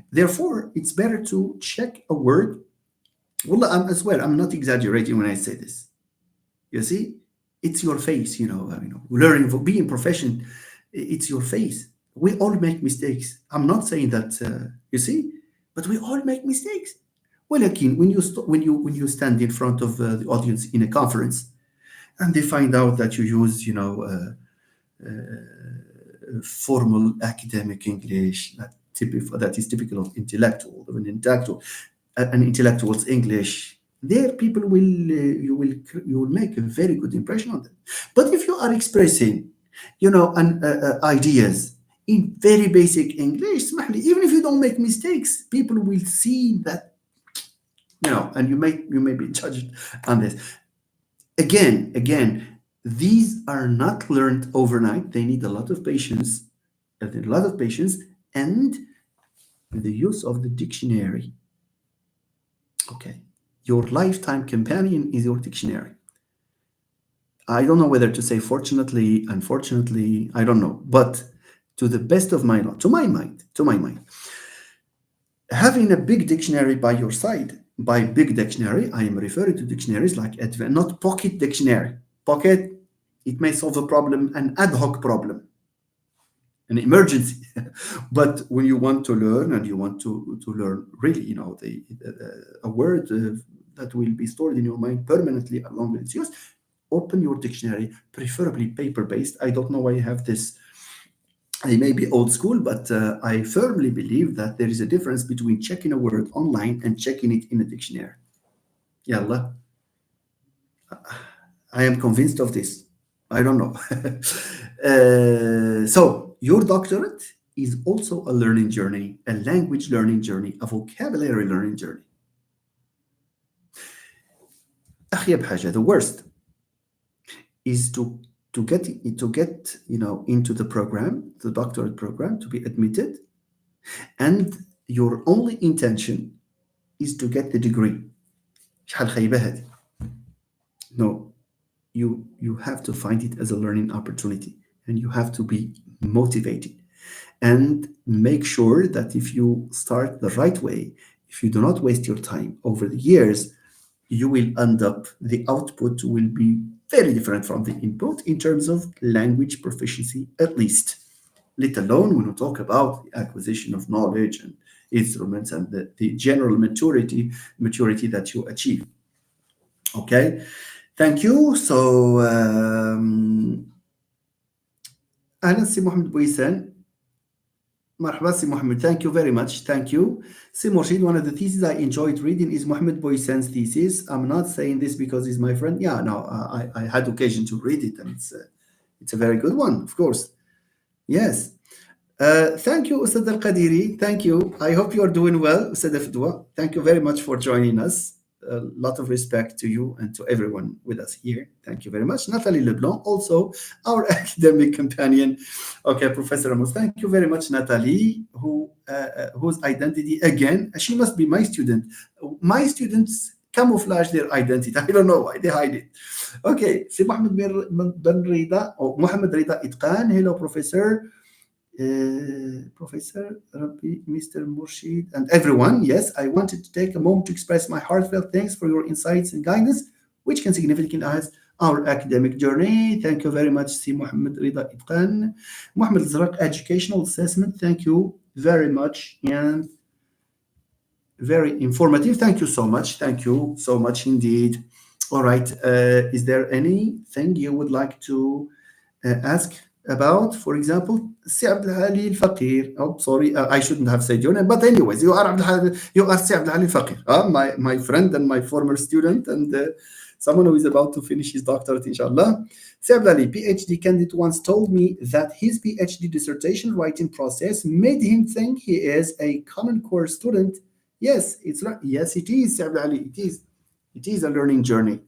Therefore, it's better to check a word. Well, I swear, I'm not exaggerating when I say this. You see, it's your face. Learning, being professional, it's your face. We all make mistakes. I'm not saying that. You see, but we all make mistakes. Well, when you stand in front of the audience in a conference, and they find out that you use, formal academic English that is typical of an intellectual's English, there people you will make a very good impression on them. But if you are expressing, ideas in very basic English, even if you don't make mistakes, people will see that. And you may be judged on this. Again, these are not learned overnight. They need a lot of patience, and the use of the dictionary. Okay, your lifetime companion is your dictionary. I don't know whether to say fortunately, unfortunately, I don't know, but to the best of my mind, having a big dictionary by your side By big dictionary, I am referring to dictionaries like not pocket dictionary. Pocket, it may solve a problem, an ad hoc problem, an emergency. But when you want to learn and you want to learn really, a word that will be stored in your mind permanently along with its use, open your dictionary, preferably paper-based. I don't know why you have this. I may be old school, but I firmly believe that there is a difference between checking a word online and checking it in a dictionary. Yalla, I am convinced of this. I don't know. So, your doctorate is also a learning journey, a language learning journey, a vocabulary learning journey. أخيب حاجة, the worst is to get into the program, the doctorate program, to be admitted, and your only intention is to get the degree. شحال خايبة هذه. No, you have to find it as a learning opportunity, and you have to be motivated and make sure that if you start the right way, if you do not waste your time over the years, you will end up, the output will be very different from the input in terms of language proficiency, at least, let alone when we talk about the acquisition of knowledge and instruments and the general maturity that you achieve. Okay, thank you. So أهلا سي محمد بويسان. مرحبا سي محمد, thank you very much, thank you. سي مرشد, one of the theses I enjoyed reading is Mohammed Boysan's thesis. I'm not saying this because he's my friend. Yeah, no, I had occasion to read it, and it's a very good one, of course. Yes. Thank you, Ustad Al-Qadiri. Thank you. I hope you are doing well, Ustad Fdwa. Thank you very much for joining us. A lot of respect to you and to everyone with us here. Thank you very much. Nathalie Leblanc, also our academic companion. Okay, Professor Amos, thank you very much, Nathalie, whose identity, again, she must be my student. My students camouflage their identity. I don't know why they hide it. Okay, c'est Mohamed Ben Rida, or Mohamed Rida Itqan. Hello, Professor. Professor Rabbi, Mr. Murshid, and everyone. Yes, I wanted to take a moment to express my heartfelt thanks for your insights and guidance, which can significantly enhance our academic journey. Thank you very much, Si Mohammed Rida Itqan. Mohammed Zarak, Educational Assessment. Thank you very much, and very informative. Thank you so much. Thank you so much indeed. All right. Is there anything you would like to ask about? For example, Si Abdul Ali Al-Faqir. Oh, sorry, I shouldn't have said your name. But anyways, you are Si Abdul Ali Al-Faqir, my friend and my former student, and someone who is about to finish his doctorate, inshallah. Si Abdul Ali, PhD candidate, once told me that his PhD dissertation writing process made him think he is a Common Core student. Yes, it's right. Yes, it is, Si Abdul Ali. It is. It is a learning journey.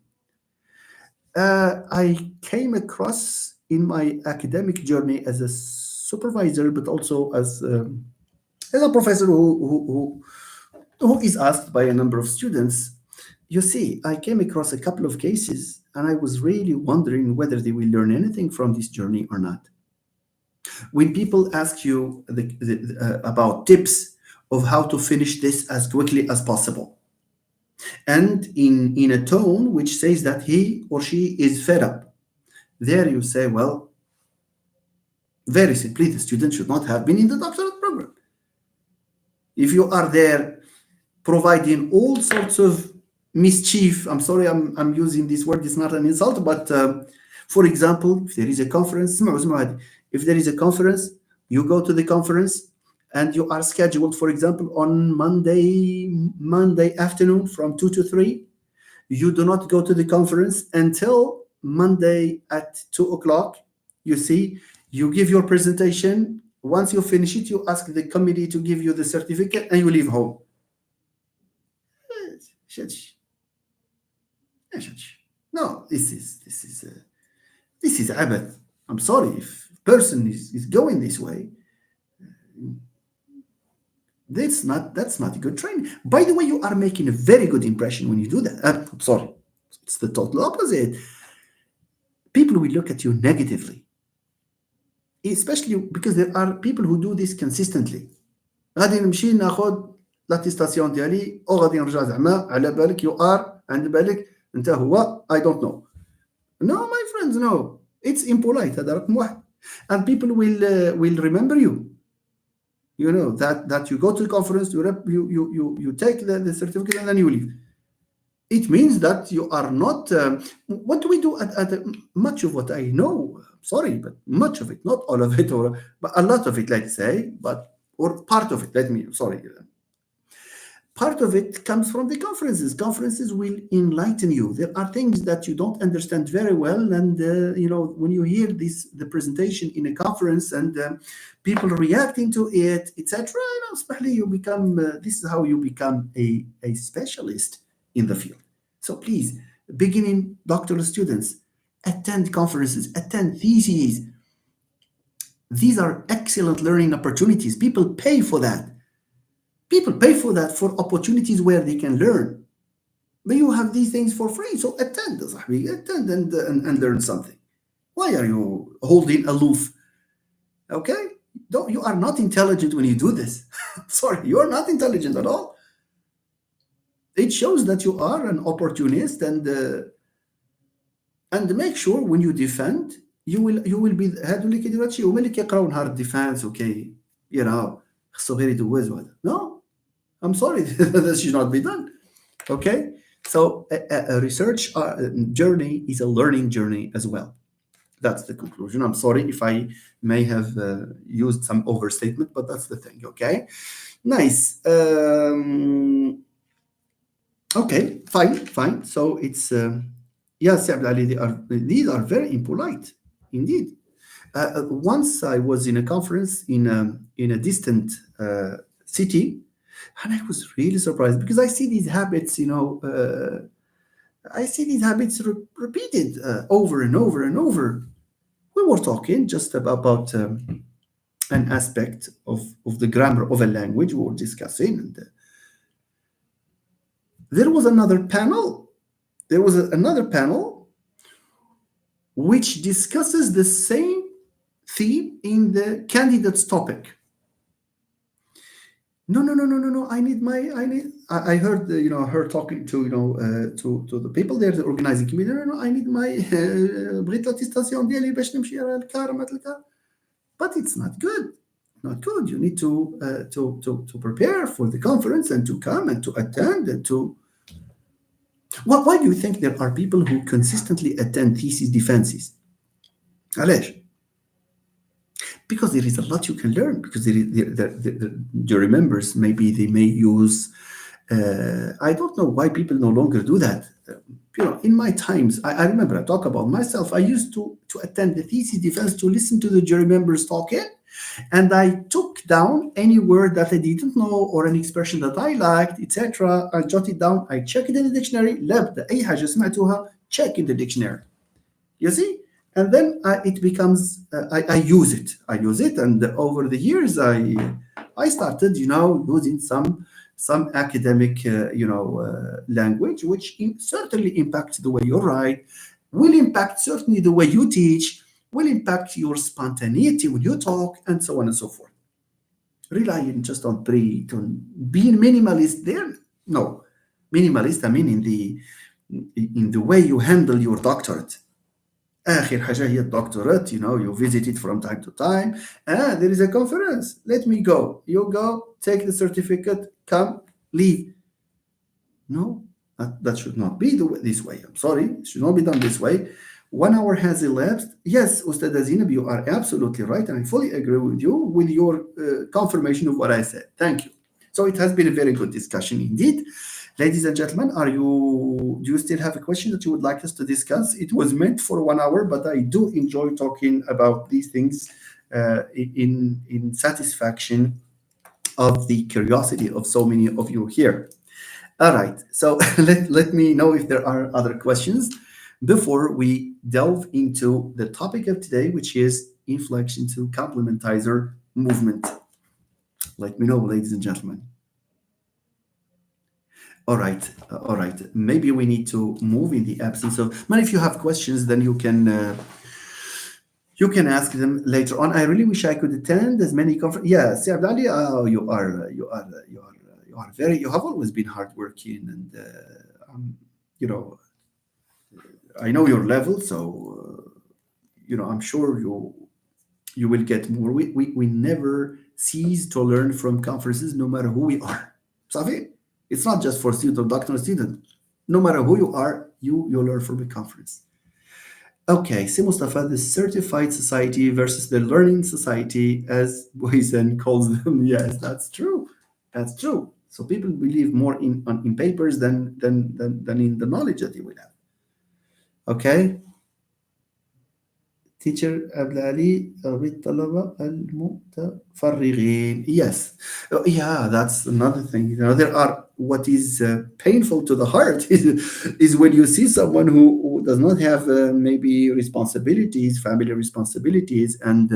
I came across in my academic journey as a supervisor, but also as a professor who is asked by a number of students. You see, I came across a couple of cases, and I was really wondering whether they will learn anything from this journey or not. When people ask you about tips of how to finish this as quickly as possible, and in a tone which says that he or she is fed up, there you say, well, very simply, the student should not have been in the doctorate program. If you are there providing all sorts of mischief, I'm sorry, I'm using this word, it's not an insult, but for example, if there is a conference, if there is a conference, you go to the conference, and you are scheduled, for example, on Monday afternoon from 2 to 3. You do not go to the conference until Monday at 2 o'clock. You see, you give your presentation. Once you finish it, you ask the committee to give you the certificate, and you leave home. No, this is abath. I'm sorry, if a person is going this way, that's not a good training. By the way, you are making a very good impression when you do that. I'm sorry, it's the total opposite. People will look at you negatively, especially because there are people who do this consistently. غادي نمشي ناخذ لاتيستاسيون ديالي وغادي نرجع زعما على بالك يو ار عند بالك انت هو I don't know. No, my friends, no. It's impolite. هذا رقم واحد. And people will remember you. You know that you go to the conference, you take the certificate and then you leave. It means that you are not. What do we do at much of what I know? Sorry, but much of it, not all of it, but a lot of it, let's say, or part of it. Part of it comes from the conferences. Conferences will enlighten you. There are things that you don't understand very well, and when you hear the presentation in a conference and people reacting to it, etc. Especially you become. This is how you become a specialist in the field. So please, beginning doctoral students, attend conferences, attend theses. These are excellent learning opportunities. People pay for that. People pay for that, for opportunities where they can learn. But you have these things for free, so attend and learn something. Why are you holding aloof? Okay? You are not intelligent when you do this. Sorry, you are not intelligent at all. It shows that you are an opportunist, and make sure when you defend, you will be هادو اللي كيديروا هادشي هما اللي كيقراو نهار الديفانس خصو غير يدوز وهذا. No, I'm sorry, that should not be done. Okay, so a research journey is a learning journey as well. That's the conclusion. I'm sorry if I may have used some overstatement, but that's the thing. Okay, nice. Okay, fine. So it's yes, Ali, these are very impolite indeed. Once I was in a conference in a distant city, and I was really surprised because I see these habits, repeated over and over and over. We were talking just about an aspect of the grammar of a language we were discussing, and there was another panel. There was another panel which discusses the same theme in the candidate's topic. No. I heard her talking to to the people there, the organizing committee. No, I need my بغيت l'attestation ديالي باش نمشي للكار ما الكار. But it's not good. Not good. You need to prepare for the conference and to come and to attend and to. Why do you think there are people who consistently attend thesis defenses? علاش? Because there is a lot you can learn. Because the jury members, maybe they may use. I don't know why people no longer do that. In my times, I remember, I talk about myself. I used to attend the thesis defense to listen to the jury members talking, and I took down any word that I didn't know or an expression that I liked, etc. I jot it down. I check it in the dictionary. لابد أي حاجة سمعتوها, check in the dictionary. You see? And then it becomes, I use it. And over the years, I started, using some academic, language, which certainly impacts the way you write, will impact certainly the way you teach, will impact your spontaneity when you talk, and so on and so forth. Relying just on being minimalist there? No. Minimalist, I mean, in the way you handle your doctorate. آخر حاجة هي الدكتوراه, you visit it from time to time. There is a conference. Let me go. You go, take the certificate, come, leave. No, that should not be this way. I'm sorry. It should not be done this way. 1 hour has elapsed. Yes, Ustad Zinab, you are absolutely right. And I fully agree with you with your confirmation of what I said. Thank you. So it has been a very good discussion indeed. Ladies and gentlemen, do you still have a question that you would like us to discuss? It was meant for 1 hour, but I do enjoy talking about these things in satisfaction of the curiosity of so many of you here. All right, so let me know if there are other questions before we delve into the topic of today, which is inflection to complementizer movement. Let me know, ladies and gentlemen. All right. Maybe we need to move in the absence of. But if you have questions, then you can ask them later on. I really wish I could attend as many conferences. Yeah, Abdali, you are you have always been hardworking, and you know, I know your level, so I'm sure you will get more. We never cease to learn from conferences, no matter who we are. صافي. It's not just for student or doctoral student. No matter who you are, you learn from a conference. Okay, see Mustafa, the certified society versus the learning society, as Boysen calls them. Yes, that's true. That's true. So people believe more in papers than in the knowledge that you will have. Okay. Teacher Abdali بالطلبة المتفرغين. Yes. Yeah, that's another thing. There are what is painful to the heart is when you see someone who does not have maybe responsibilities, family responsibilities, and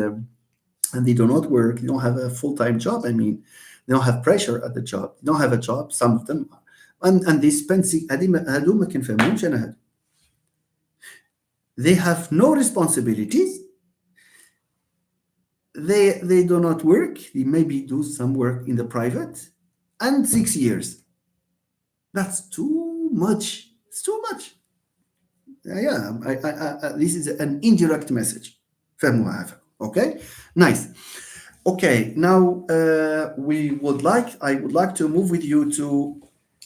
they do not work, they don't have a full-time job. I mean, they don't have pressure at the job. They don't have a job, some of them. And they spend هذو ما كنفهمهمش أنا هذو. They have no responsibilities. They do not work. They maybe do some work in the private, and 6 years. That's too much. It's too much. Yeah, this is an indirect message. Okay, nice. Okay, now I would like to move with you to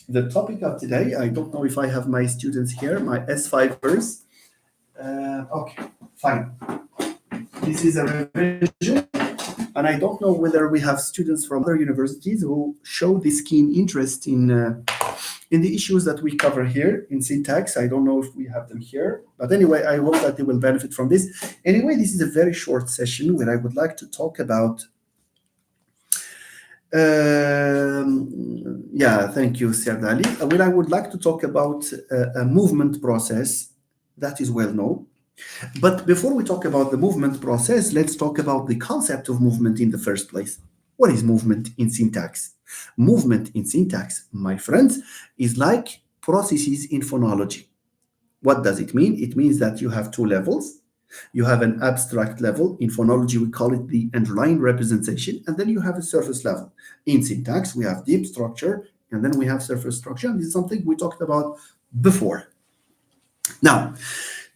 the topic of today. I don't know if I have my students here, my S5ers. Okay, fine. This is a revision, and I don't know whether we have students from other universities who show this keen interest in the issues that we cover here in syntax. I don't know if we have them here, but anyway, I hope that they will benefit from this. Anyway, this is a very short session where I would like to talk about. Yeah, thank you, Syed Ali. Where I would like to talk about a movement process that is well known. But before we talk about the movement process, let's talk about the concept of movement in the first place. What is movement in syntax? Movement in syntax, my friends, is like processes in phonology. What does it mean? It means that you have two levels. You have an abstract level. In phonology, we call it the underlying representation. And then you have a surface level. In syntax, we have deep structure, and then we have surface structure. And this is something we talked about before. Now,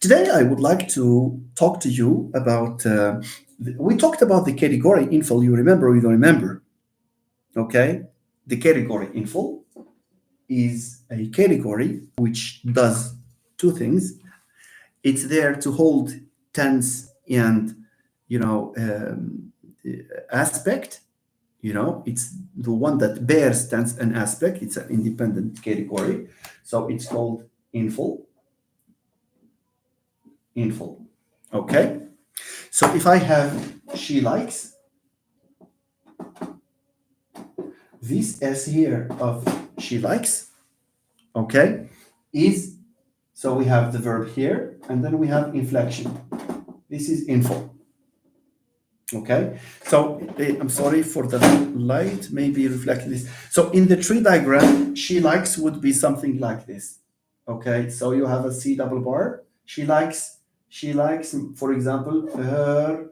today, I would like to talk to you about, we talked about the category INFL. You remember or you don't remember? Okay. The category INFL is a category which does two things. It's there to hold tense and, aspect. It's the one that bears tense and aspect. It's an independent category. So it's called INFL. INFL. Okay. So if I have she likes, this S here of she likes, okay, is, so we have the verb here, and then we have inflection. This is INFL. Okay. So I'm sorry for the light, maybe reflect this. So in the tree diagram, she likes would be something like this. Okay. So you have a C double bar. She likes, for example, her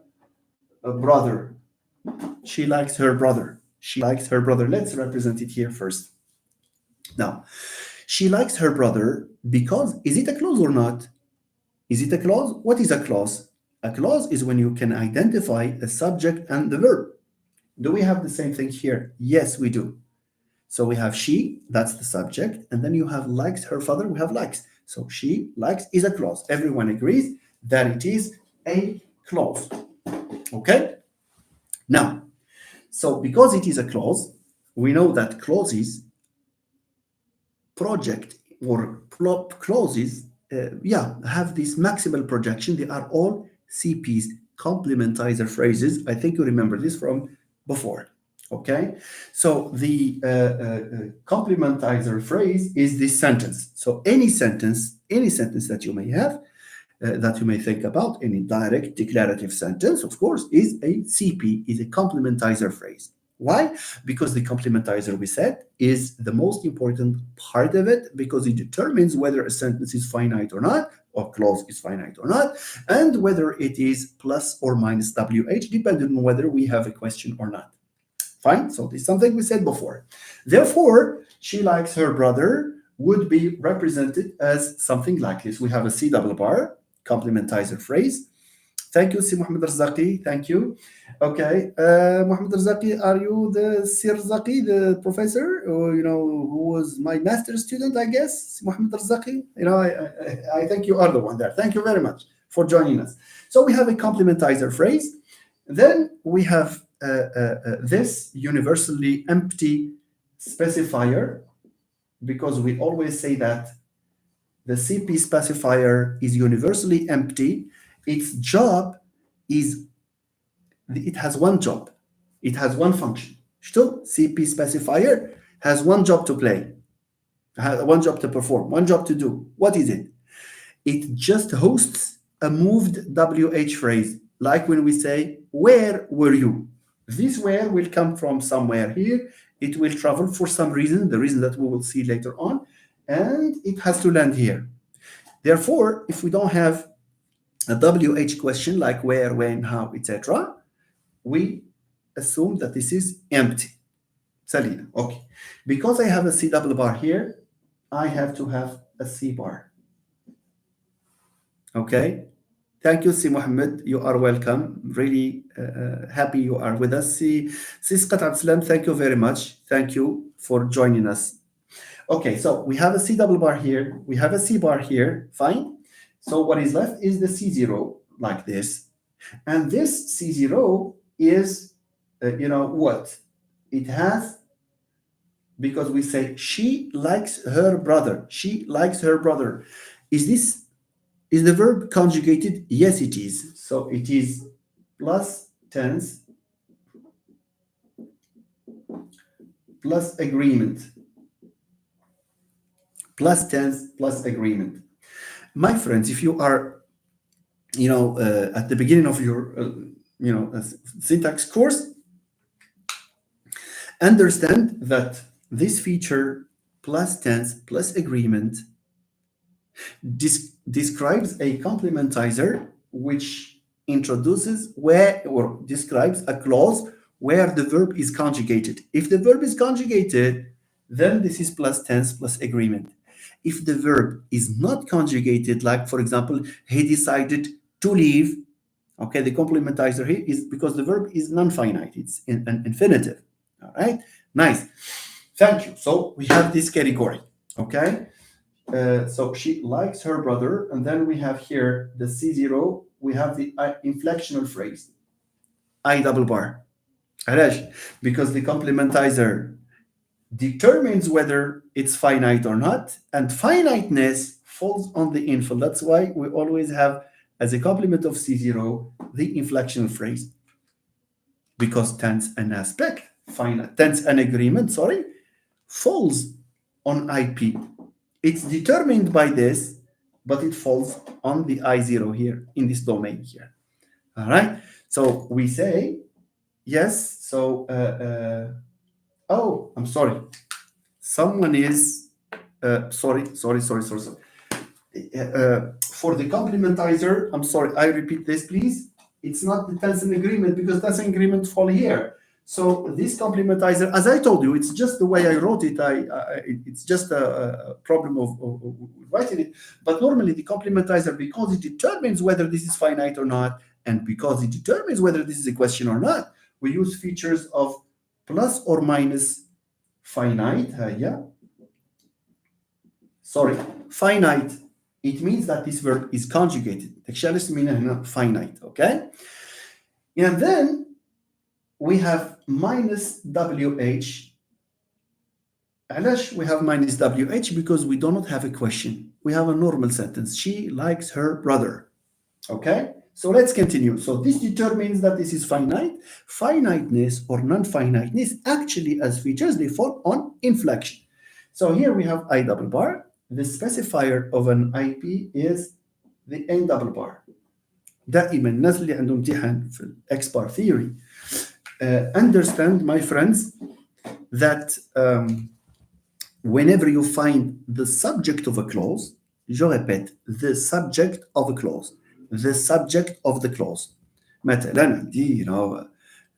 brother. She likes her brother. She likes her brother. Let's represent it here first. Now, she likes her brother because, is it a clause or not? Is it a clause? What is a clause? A clause is when you can identify the subject and the verb. Do we have the same thing here? Yes, we do. So we have she, that's the subject, and then you have likes her father, we have likes. So she likes is a clause. Everyone agrees that it is a clause. Okay? Now, so because it is a clause, we know that clauses, project or clauses, have this maximal projection. They are all CPs, complementizer phrases. I think you remember this from before. Okay, so the complementizer phrase is this sentence. So any sentence that you may have, that you may think about, any direct declarative sentence, of course, is a CP, is a complementizer phrase. Why? Because the complementizer, we said, is the most important part of it, because it determines whether a sentence is finite or not, or clause is finite or not, and whether it is plus or minus WH, depending on whether we have a question or not. Fine. So this is something we said before. Therefore, she likes her brother would be represented as something like this. We have a C double bar, complementizer phrase. Thank you, Si Muhammad Razaki. Thank you. Okay, Muhammad Razaki, are you the Sir Razaki, the professor, or who was my master student? I guess Si Muhammad Razaki. I think you are the one there. Thank you very much for joining us. So we have a complementizer phrase. Then we have this universally empty specifier, because we always say that the CP specifier is universally empty. Its job is, it has one job. It has one function. Still, CP specifier has one job to play, one job to perform, one job to do. What is it? It just hosts a moved WH phrase, like when we say, where were you? This where will come from somewhere here. It will travel for some reason, the reason that we will see later on, and it has to land here. Therefore, if we don't have a WH question like where, when, how, etc., we assume that this is empty. Salina, okay. Because I have a C double bar here, I have to have a C bar. Okay. Thank you, Si Mohammed. You are welcome. Really happy you are with us. Sisqat Absalam, thank you very much. Thank you for joining us. Okay, so we have a C double bar here. We have a C bar here. Fine. So what is left is the C0, like this. And this C0 is, what? It has, because we say she likes her brother. She likes her brother. Is the verb conjugated? Yes, it is. So it is plus tense plus agreement. Plus tense plus agreement. My friends, if you are, at the beginning of your, syntax course, understand that this feature plus tense plus agreement describes a complementizer which introduces where, or describes a clause where the verb is conjugated. If the verb is conjugated, then this is plus tense plus agreement. If the verb is not conjugated, like for example, he decided to leave, okay, the complementizer here is because the verb is non-finite, it's an infinitive. All right, nice. Thank you. So we have this category, okay? So she likes her brother, and then we have here the C0, we have the inflectional phrase, I double bar. Because the complementizer determines whether it's finite or not, and finiteness falls on the INFL. That's why we always have, as a complement of C0, the inflectional phrase. Because tense and aspect, finite, tense and agreement, falls on IP. It's determined by this, but it falls on the I0 here, in this domain here. All right? So we say, yes, so, oh, I'm sorry. Someone is, sorry. For the complementizer, I'm sorry, I repeat this, please. It's not the tense and agreement, because tense and agreement fall here. So this complementizer, as I told you, it's just the way I wrote it. It's just a problem of writing it. But normally the complementizer, because it determines whether this is finite or not, and because it determines whether this is a question or not, we use features of plus or minus finite. Finite. It means that this verb is conjugated. Finite, okay? And then we have minus WH. We have minus WH because we do not have a question. We have a normal sentence. She likes her brother. Okay? So let's continue. So this determines that this is finite. Finiteness or non-finiteness, actually as features, they fall on inflection. So here we have I double bar. The specifier of an IP is the N double bar. دائما الناس اللي عندهم امتحان في الإكس بار theory understand, my friends, that whenever you find the subject of a clause, je répète, the subject of a clause, the subject of the clause. مثلا عندي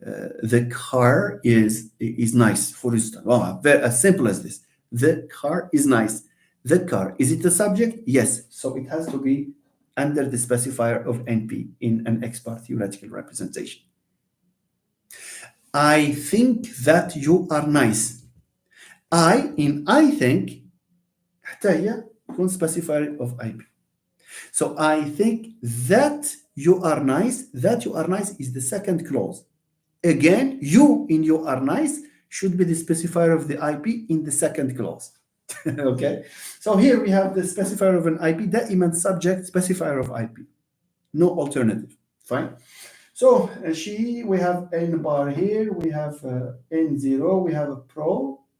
the car is nice, for instance. Oh, as simple as this. The car is nice. The car, is it a subject? Yes. So it has to be under the specifier of NP in an X-bar theoretical representation. I think that you are nice. I think حتى هي تكون specifier of IP. So I think that you are nice. That you are nice is the second clause. Again, you in you are nice should be the specifier of the IP in the second clause. Okay, so here we have the specifier of an IP, دائما subject specifier of IP, no alternative. Fine. So we have n bar here, we have n0, we have a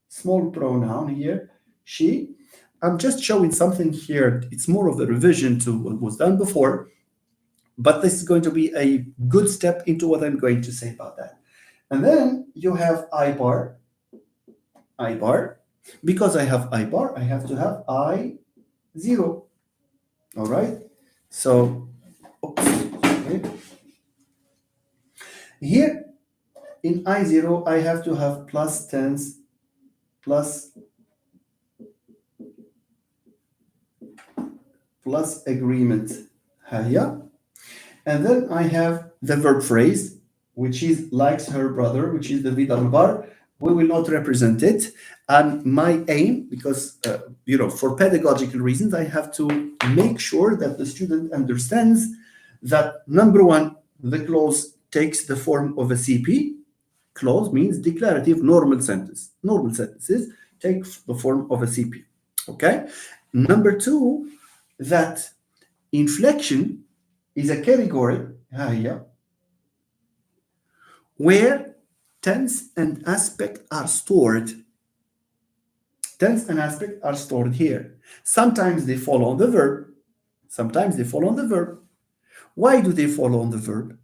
small pronoun here, she. I'm just showing something here. It's more of a revision to what was done before, but this is going to be a good step into what I'm going to say about that. And then you have I bar. Because I have I bar, I have to have I0. All right. So, okay. Here in I0, I have to have plus tense plus agreement. Haya. And then I have the verb phrase, which is likes her brother, which is the vidal bar. We will not represent it. And my aim, because for pedagogical reasons, I have to make sure that the student understands that number one, the clause takes the form of a CP. Clause means declarative normal sentence. Normal sentences take the form of a CP. Okay. Number two, that inflection is a category where tense and aspect are stored. Tense and aspect are stored here. Sometimes they fall on the verb. Sometimes they fall on the verb. Why do they fall on the verb?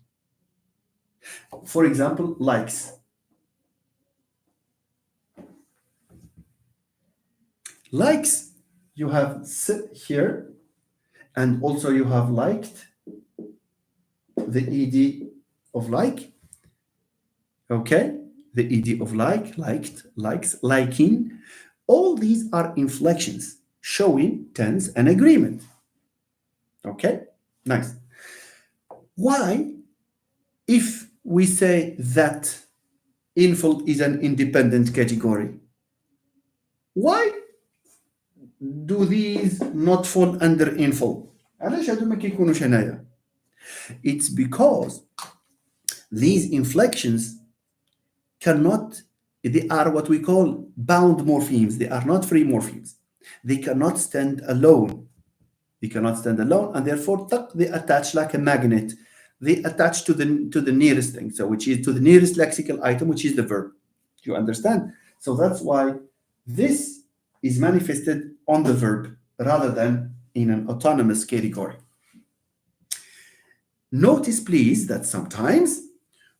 For example, likes. Likes, you have sit here, and also you have liked, the ED of like. Okay, the ED of like, liked, likes, liking. All these are inflections showing tense and agreement. Okay, nice. Why, if we say that INFL is an independent category, why do these not fall under INFL? It's because these inflections they are what we call bound morphemes. They are not free morphemes. They cannot stand alone. And therefore they attach like a magnet. They attach to the nearest thing, so which is to the nearest lexical item, which is the verb. You understand? So that's why this is manifested on the verb rather than in an autonomous category. Notice, please, that sometimes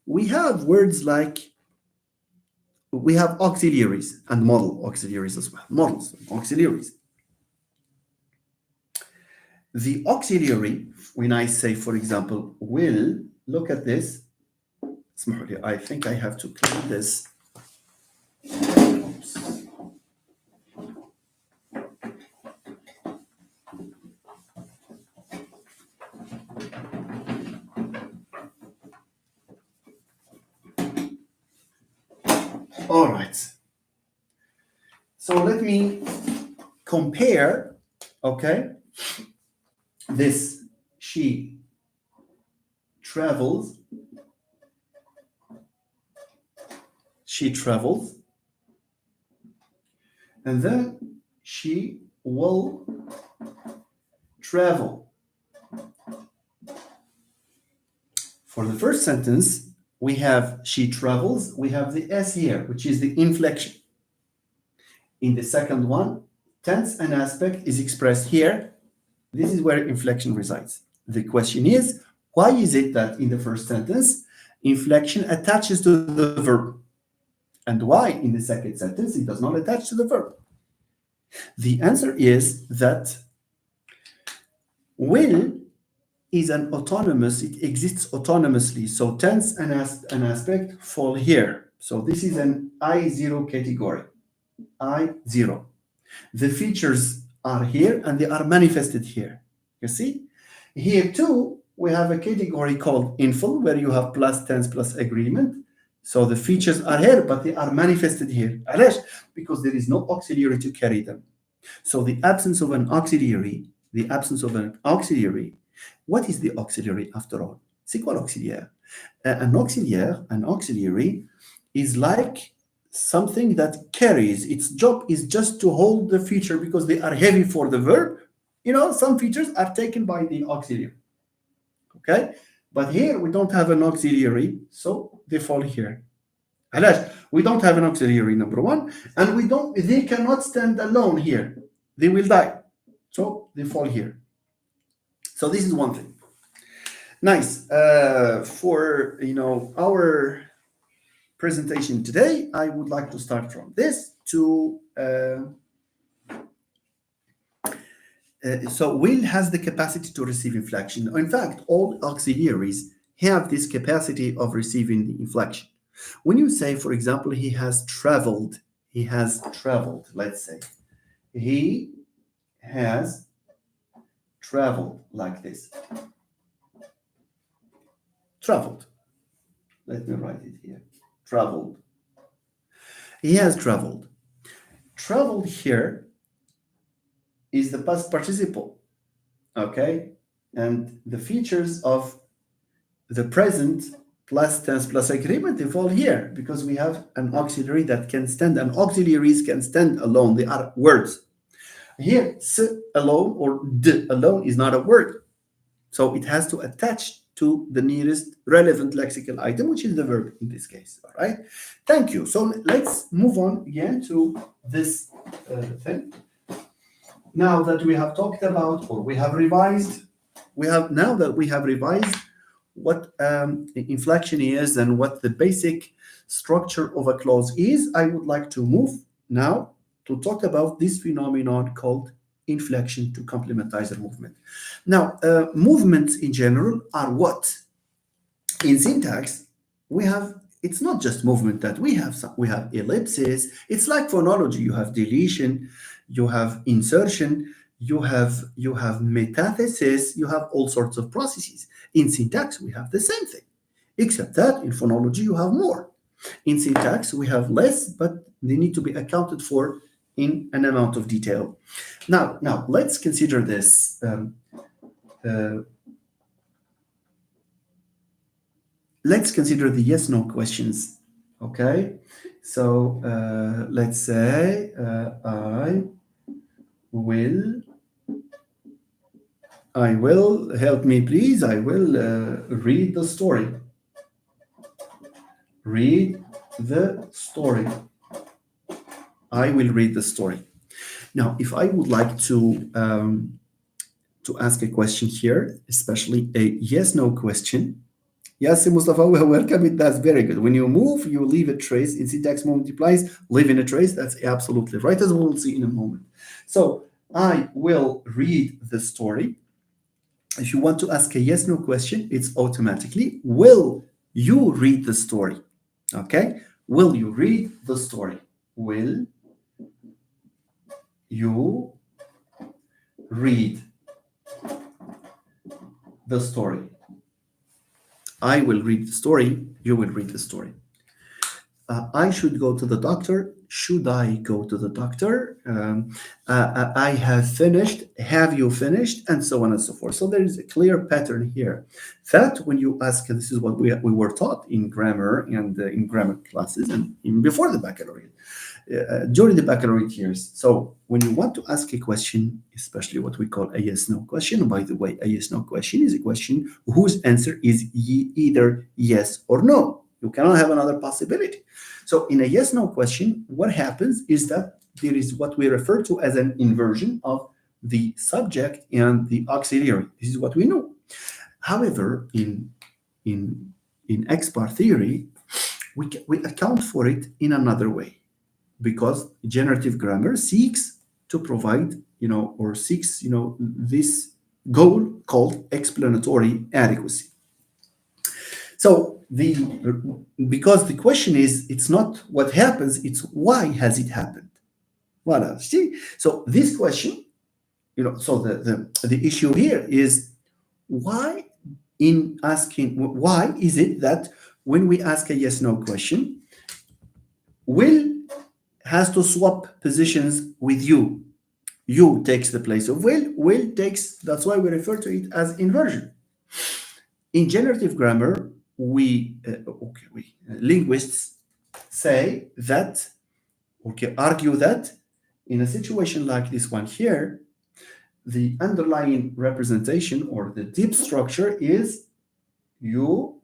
we have words like, we have auxiliaries and model auxiliaries as well. Models, auxiliaries. The auxiliary, when I say, for example, will, look at this. I think I have to clean this. Oops. All right. So let me compare, okay, this she travels. She travels. And then she will travel. For the first sentence, we have she travels. We have the S here, which is the inflection. In the second one, tense and aspect is expressed here. This is where inflection resides. The question is, why is it that in the first sentence, inflection attaches to the verb? And why in the second sentence it does not attach to the verb? The answer is that will is an autonomous, it exists autonomously. So tense and an aspect fall here. So this is an I0 category, I0. The features are here and they are manifested here. You see? Here too, we have a category called INFL where you have plus tense plus agreement. So the features are here, but they are manifested here. علاش? Because there is no auxiliary to carry them. So the absence of an auxiliary, what is the auxiliary after all? C'est quoi l'auxiliaire? An auxiliary is like something that carries. Its job is just to hold the feature because they are heavy for the verb. You know, some features are taken by the auxiliary. Okay? But here we don't have an auxiliary, so they fall here. علاش? We don't have an auxiliary, number one, and they cannot stand alone here. They will die. So they fall here. So this is one thing. Nice. For our presentation today, I would like to start from this to so will has the capacity to receive inflection. In fact, all auxiliaries have this capacity of receiving the inflection. When you say, for example, he has traveled, let's say, he has traveled like this. Traveled. Let me write it here. Traveled. He has traveled. Traveled here is the past participle, okay? And the features of the present plus tense plus agreement, they fall here because we have an auxiliary that can stand, and auxiliaries can stand alone. They are words. Here, s alone or d alone is not a word. So it has to attach to the nearest relevant lexical item, which is the verb in this case, all right? Thank you. So let's move on again to this thing. Now that we have talked about, or we have revised, now that we have revised what inflection is and what the basic structure of a clause is, I would like to move now to talk about this phenomenon called inflection to complementizer movement. Now, movements in general are what? In syntax, it's not just movement that we have ellipses. It's like phonology. You have deletion, you have insertion, you have metathesis, you have all sorts of processes. In syntax, we have the same thing, except that in phonology, you have more. In syntax, we have less, but they need to be accounted for in an amount of detail. Now let's consider this. Let's consider the yes/no questions. Okay, so let's say I will help me, please. I will read the story. Read the story. I will read the story. Now, if I would like to ask a question here, especially a yes/no question. Yes, Mustafa, welcome. That's very good. When you move, you leave a trace. In syntax, multiplies, leaving a trace. That's absolutely right, as we'll see in a moment. So I will read the story. If you want to ask a yes/no question, it's automatically, will you read the story? Okay? Will you read the story? Will you read the story? I will read the story. You will read the story. I should go to the doctor. Should I go to the doctor? I have finished. Have you finished? And so on and so forth. So there is a clear pattern here that when you ask, and this is what we were taught in grammar and in grammar classes and even before the baccalaureate, during the baccalaureate years. So when you want to ask a question, especially what we call a yes/no question, by the way, a yes/no question is a question whose answer is either yes or no. You cannot have another possibility. So in a yes/no question, what happens is that there is what we refer to as an inversion of the subject and the auxiliary. This is what we know. However, in X-bar theory, we account for it in another way, because generative grammar seeks to provide, or seeks, this goal called explanatory adequacy. So because the question is, it's not what happens, it's why has it happened? Voilà. See? So this question, so the issue here is why why is it that when we ask a yes/no question, will has to swap positions with you. You takes the place of will takes, that's why we refer to it as inversion. In generative grammar, linguists say that, argue that in a situation like this one here, the underlying representation or the deep structure is you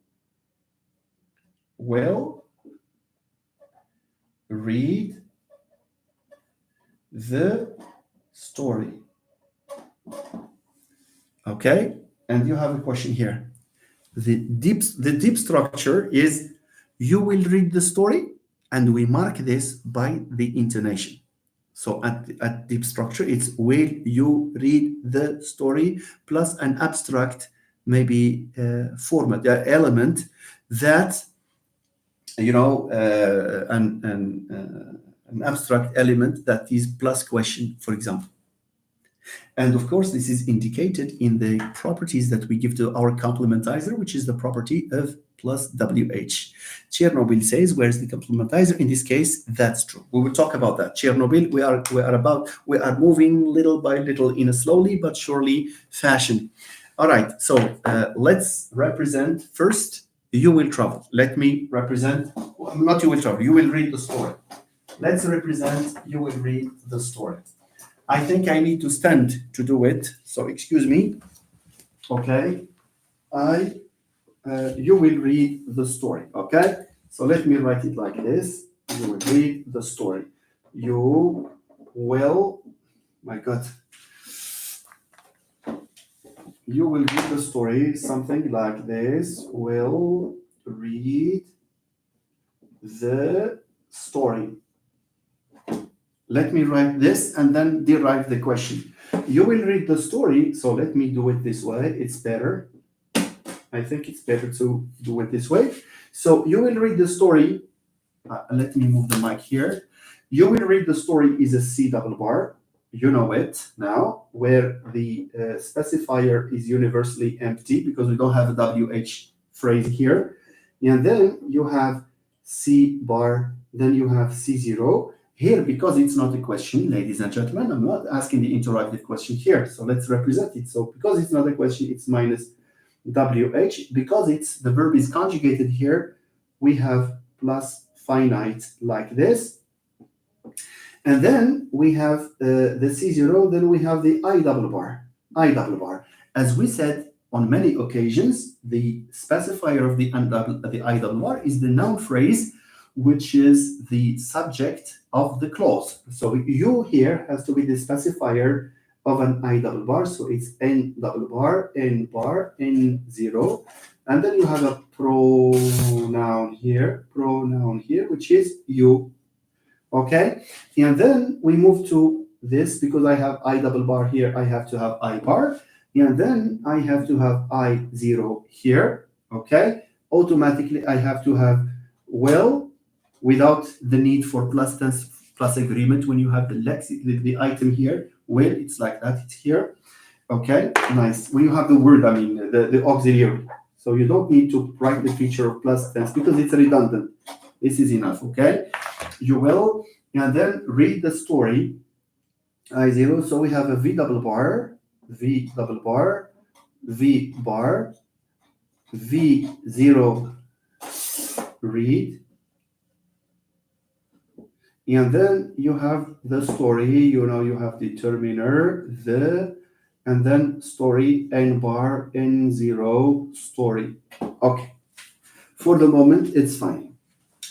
will read the story. Okay, and you have a question here. The deep structure is you will read the story, and we mark this by the intonation. So at deep structure, it's will you read the story plus an abstract, maybe format, element that, an abstract element that is plus question, for example. And of course, this is indicated in the properties that we give to our complementizer, which is the property of plus WH. Chernobyl says, where's the complementizer? In this case, that's true. We will talk about that. Chernobyl, we are moving little by little in a slowly but surely fashion. All right, so let's represent first, you will travel. Let me represent, not you will travel, you will read the story. Let's represent, you will read the story. I think I need to stand to do it, so excuse me. Okay, you will read the story, okay? So let me write it like this. You will read the story. You will, my God. You will read the story, something like this. Will read the story. Let me write this and then derive the question. You will read the story, so let me do it this way. It's better. I think it's better to do it this way. So you will read the story. Let me move the mic here. You will read the story is a C double bar. You know it now, where the specifier is universally empty because we don't have a WH phrase here. And then you have C bar, then you have C0. Here, because it's not a question, ladies and gentlemen, I'm not asking the interactive question here. So let's represent it. So because it's not a question, it's minus WH. Because the verb is conjugated here, we have plus finite like this. And then we have the C0, then we have the I double bar. As we said on many occasions, the specifier of the I double bar is the noun phrase, which is the subject of the clause. So you here has to be the specifier of an I double bar. So it's N double bar, N0. And then you have a pronoun here, which is you. Okay? And then we move to this because I have I double bar here, I have to have I bar. And then I have to have I0 here. Okay? Automatically, I have to have will, without the need for plus tense plus agreement. When you have the item here, will, it's like that, it's here. Okay, nice. When you have the word, the auxiliary. So you don't need to write the feature of plus tense because it's redundant. This is enough, okay? You will, and then read the story, I0. So we have a V double bar, V0, read. And then you have the story, you have determiner, and then story, N bar, N0, story. Okay. For the moment, it's fine.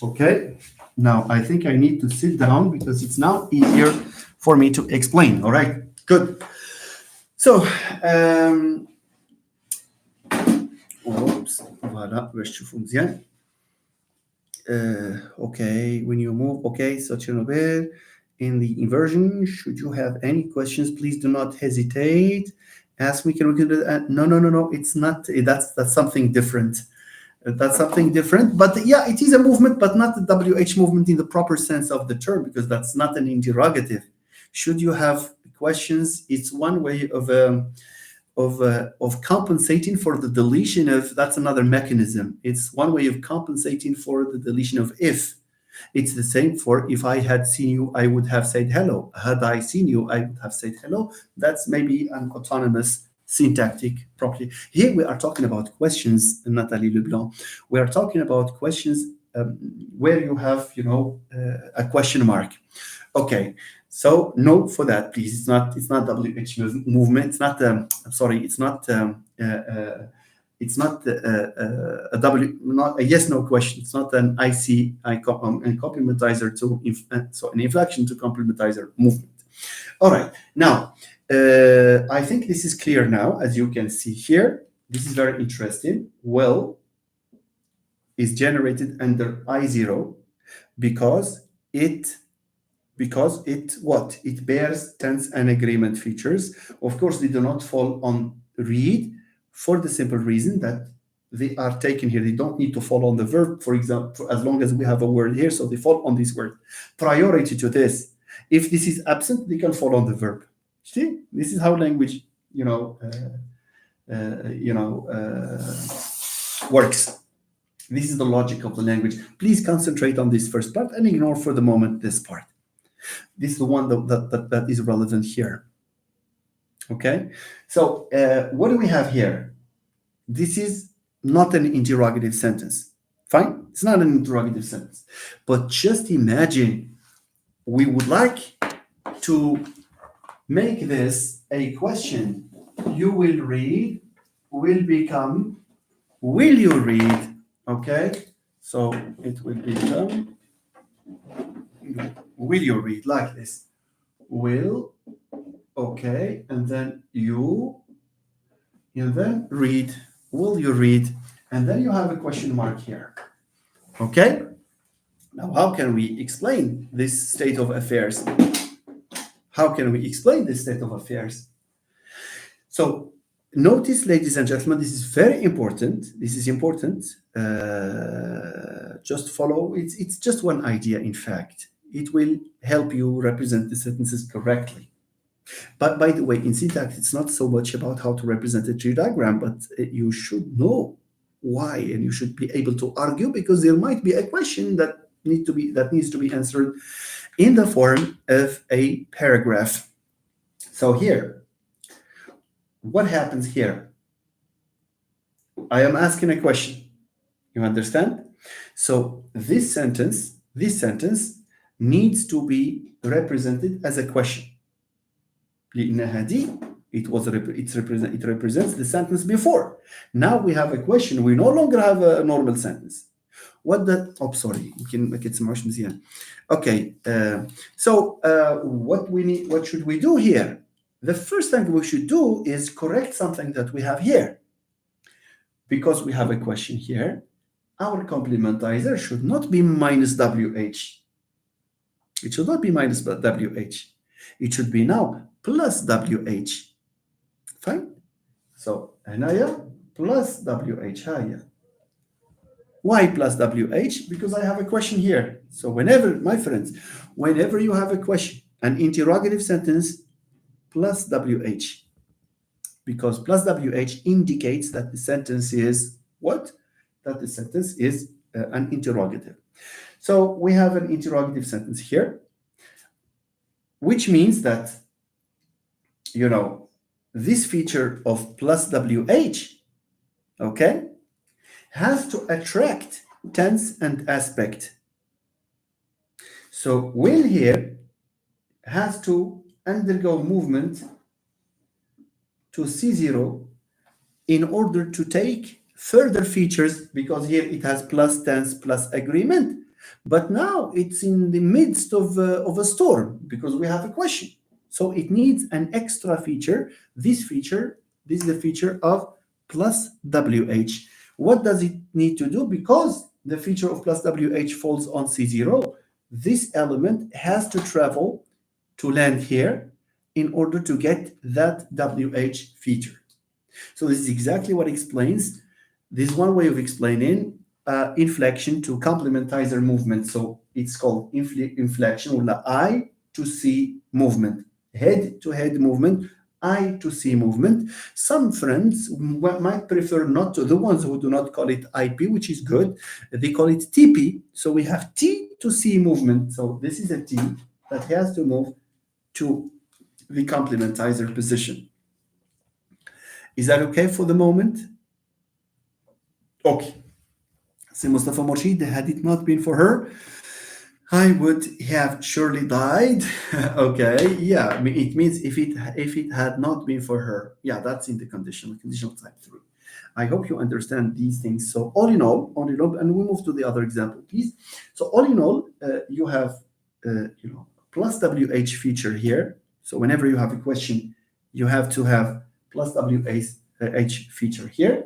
Okay. Now, I think I need to sit down because it's now easier for me to explain. All right. Good. So, voilà, بشوفه مزيان. Okay, when you move, okay, so Chernobyl, in the inversion, should you have any questions, please do not hesitate. As we can do that. No. It's not. That's something different. That's something different. But yeah, it is a movement, but not the WH movement in the proper sense of the term, because that's not an interrogative. Should you have questions, it's one way of compensating for the deletion of. That's another mechanism. It's one way of compensating for the deletion of if. It's the same for if I had seen you, I would have said hello. Had I seen you, I would have said hello. That's maybe an autonomous syntactic property. Here we are talking about questions, Nathalie Leblanc. We are talking about questions where you have, a question mark. Okay, so no for that, please. It's not WH movement. It's not. I'm sorry. It's not. It's not a W, not a yes/no question. It's not an complementizer to an inflection to complementizer movement. All right. Now, I think this is clear now, as you can see here. This is very interesting. Well is generated under I0 because it bears tense and agreement features. Of course, they do not fall on read, for the simple reason that they are taken here. They don't need to fall on the verb, for example, as long as we have a word here, so they fall on this word. Priority to this. If this is absent, they can fall on the verb. See, this is how language, works. This is the logic of the language. Please concentrate on this first part and ignore for the moment this part. This is the one that is relevant here. Okay, so what do we have here? This is not an interrogative sentence. Fine, it's not an interrogative sentence. But just imagine we would like to make this a question. You will read, will become, will you read? Okay, so it will become, will you read, like this. Will, okay, and then you then read, will you read? And then you have a question mark here. Okay, now how can we explain this state of affairs? How can we explain this state of affairs? So notice, ladies and gentlemen, this is very important. This is important. Just follow. It's just one idea, in fact. It will help you represent the sentences correctly. But by the way, in syntax, it's not so much about how to represent a tree diagram, but you should know why, and you should be able to argue, because there might be a question that needs to be answered in the form of a paragraph. So here, what happens here? I am asking a question. You understand? So this sentence needs to be represented as a question. It represents the sentence before. Now we have a question. We no longer have a normal sentence. Sorry, we can make it some more easier. Okay, so what should we do here? The first thing we should do is correct something that we have here. Because we have a question here, our complementizer should not be minus WH. It should not be minus WH. It should be now plus WH. Fine? So, Anaya plus WH. Why plus WH? Because I have a question here. So whenever, my friends, whenever you have a question, an interrogative sentence, plus WH. Because plus WH indicates that the sentence is what? That the sentence is an interrogative. So we have an interrogative sentence here, which means that, this feature of plus WH, okay, has to attract tense and aspect. So will here has to undergo movement to C0 in order to take further features, because here it has plus tense plus agreement. But now it's in the midst of a storm because we have a question. So it needs an extra feature. This is the feature of plus WH. What does it need to do? Because the feature of plus WH falls on C0, this element has to travel to land here in order to get that WH feature. So this is exactly what explains, this is one way of explaining inflection to complementizer movement. So it's called inflection, or I to C movement, head to head movement, I to C movement. Some friends might prefer not to, the ones who do not call it IP, which is good, they call it TP. So we have T to C movement. So this is a T that has to move to the complementizer position. Is that okay for the moment? Okay. Say Mustafa Morshid, had it not been for her, I would have surely died. Okay, yeah, I mean, it means if it had not been for her, yeah, that's in the conditional type 3. I hope you understand these things. So all in all, and we move to the other example, please. So all in all, you have plus WH feature here. So whenever you have a question, you have to have plus WH feature here,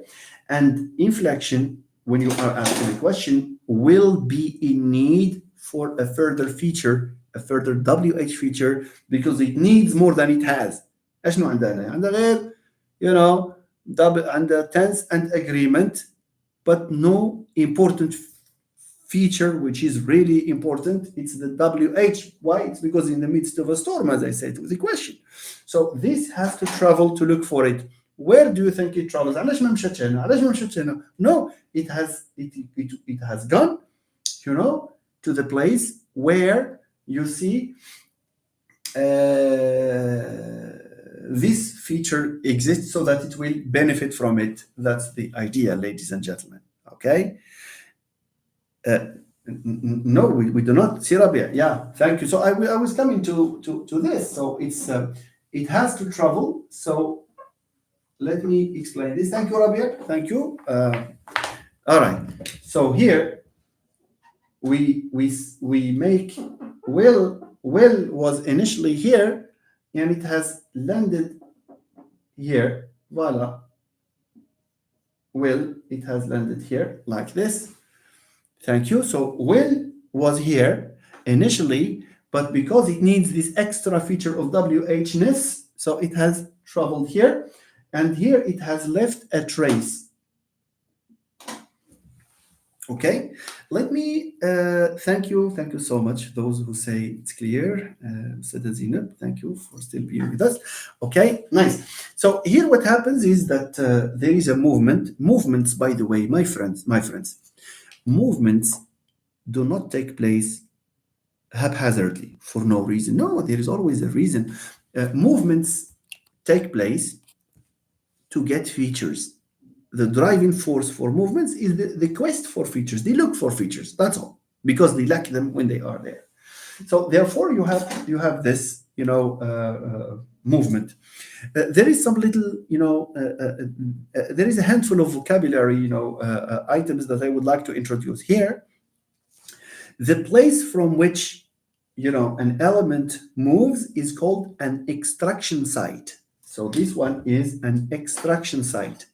and inflection, when you are asking a question, will be in need for a further feature, a further WH feature, because it needs more than it has. ايش نوع عندنا؟ عندنا غير double عندنا tense and agreement, but no important feature which is really important. It's the WH. Why? It's because in the midst of a storm, as I said with the question. So this has to travel to look for it. Where do you think it travels? No, it has gone, to the place where you see this feature exists, so that it will benefit from it. That's the idea, ladies and gentlemen. Okay. No, we do not. Sirabia, yeah, thank you. So I was coming to this. So it has to travel. So let me explain this. Thank you, Rabia. Thank you. All right. So here we make will was initially here, and it has landed here. Voila. Will, it has landed here like this. Thank you. So will was here initially, but because it needs this extra feature of WH-ness, so it has traveled here, and here it has left a trace. Okay, let me thank you so much, those who say it's clear. Sada Zinab, thank you for still being with us. Okay, nice. So here what happens is that there is a movements, by the way, my friends, movements do not take place haphazardly for no reason. No, there is always a reason. Movements take place to get features. The driving force for movements is the quest for features. They look for features, that's all, because they lack them when they are there. So therefore you have this movement. There is some little there is a handful of vocabulary items that I would like to introduce here. The place from which an element moves is called an extraction site. So this one is an extraction site.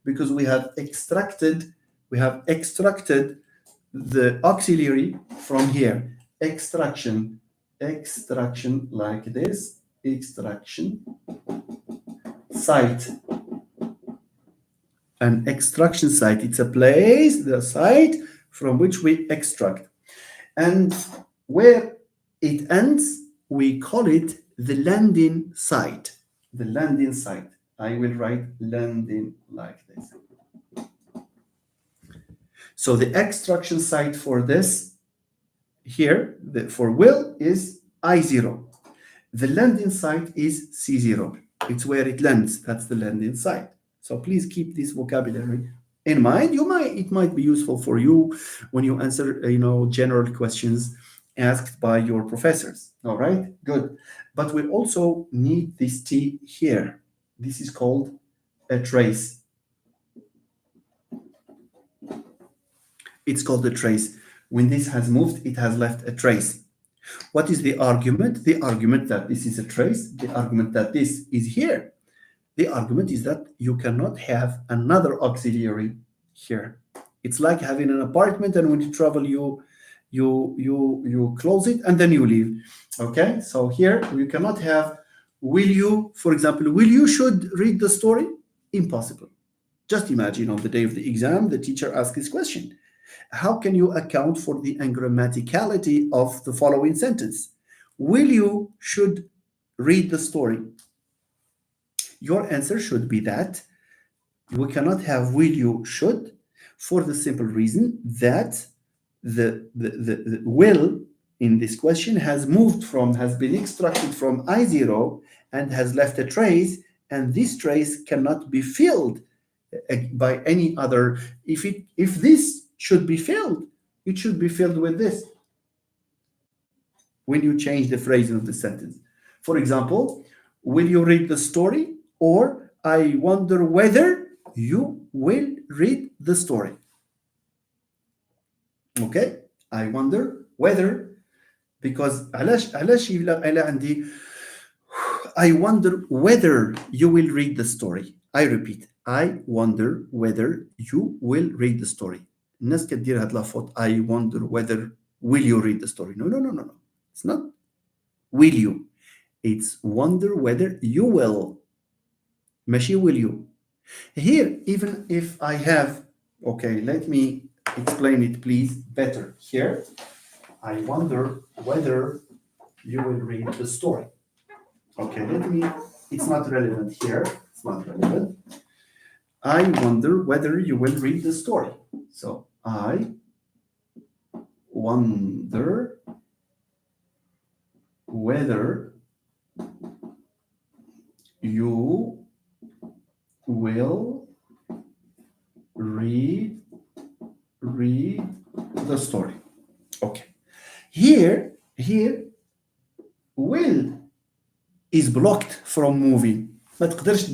Because we have extracted the auxiliary from here. Extraction like this. Extraction site. An extraction site, it's a place, the site from which we extract. And where it ends, we call it the landing site. The landing site. I will write landing like this. So the extraction site for this here, for will, is I0. The landing site is C0. It's where it lands. That's the landing site. So please keep this vocabulary in mind. It might be useful for you when you answer general questions asked by your professors. All right, good. But we also need this T here. This is called a trace. It's called a trace. When this has moved, it has left a trace. What is the argument? The argument that this is a trace, the argument that this is here. The argument is that you cannot have another auxiliary here. It's like having an apartment, and when you travel, you close it and then you leave. Okay, so here you cannot have Will you, for example, will you should read the story? Impossible. Just imagine on the day of the exam, the teacher asks this question. How can you account for the ungrammaticality of the following sentence? Will you should read the story? Your answer should be that we cannot have will you should for the simple reason that the will in this question has been extracted from I0 and has left a trace, and this trace cannot be filled by any other. If this should be filled, it should be filled with this when you change the phrasing of the sentence. For example, will you read the story, or I wonder whether you will read the story. Okay, I wonder whether, because I wonder whether you will read the story. I repeat, I wonder whether you will read the story. الناس كتدير هاد لافوت I wonder whether will you read the story. No. It's not will you. It's wonder whether you will. ماشي will you. Here, even if I have, okay, let me explain it please better. Here, I wonder whether you will read the story. Okay, it's not relevant here. It's not relevant. I wonder whether you will read the story. So I wonder whether you will read the story. Okay. Here will is blocked from moving. ما تقدرش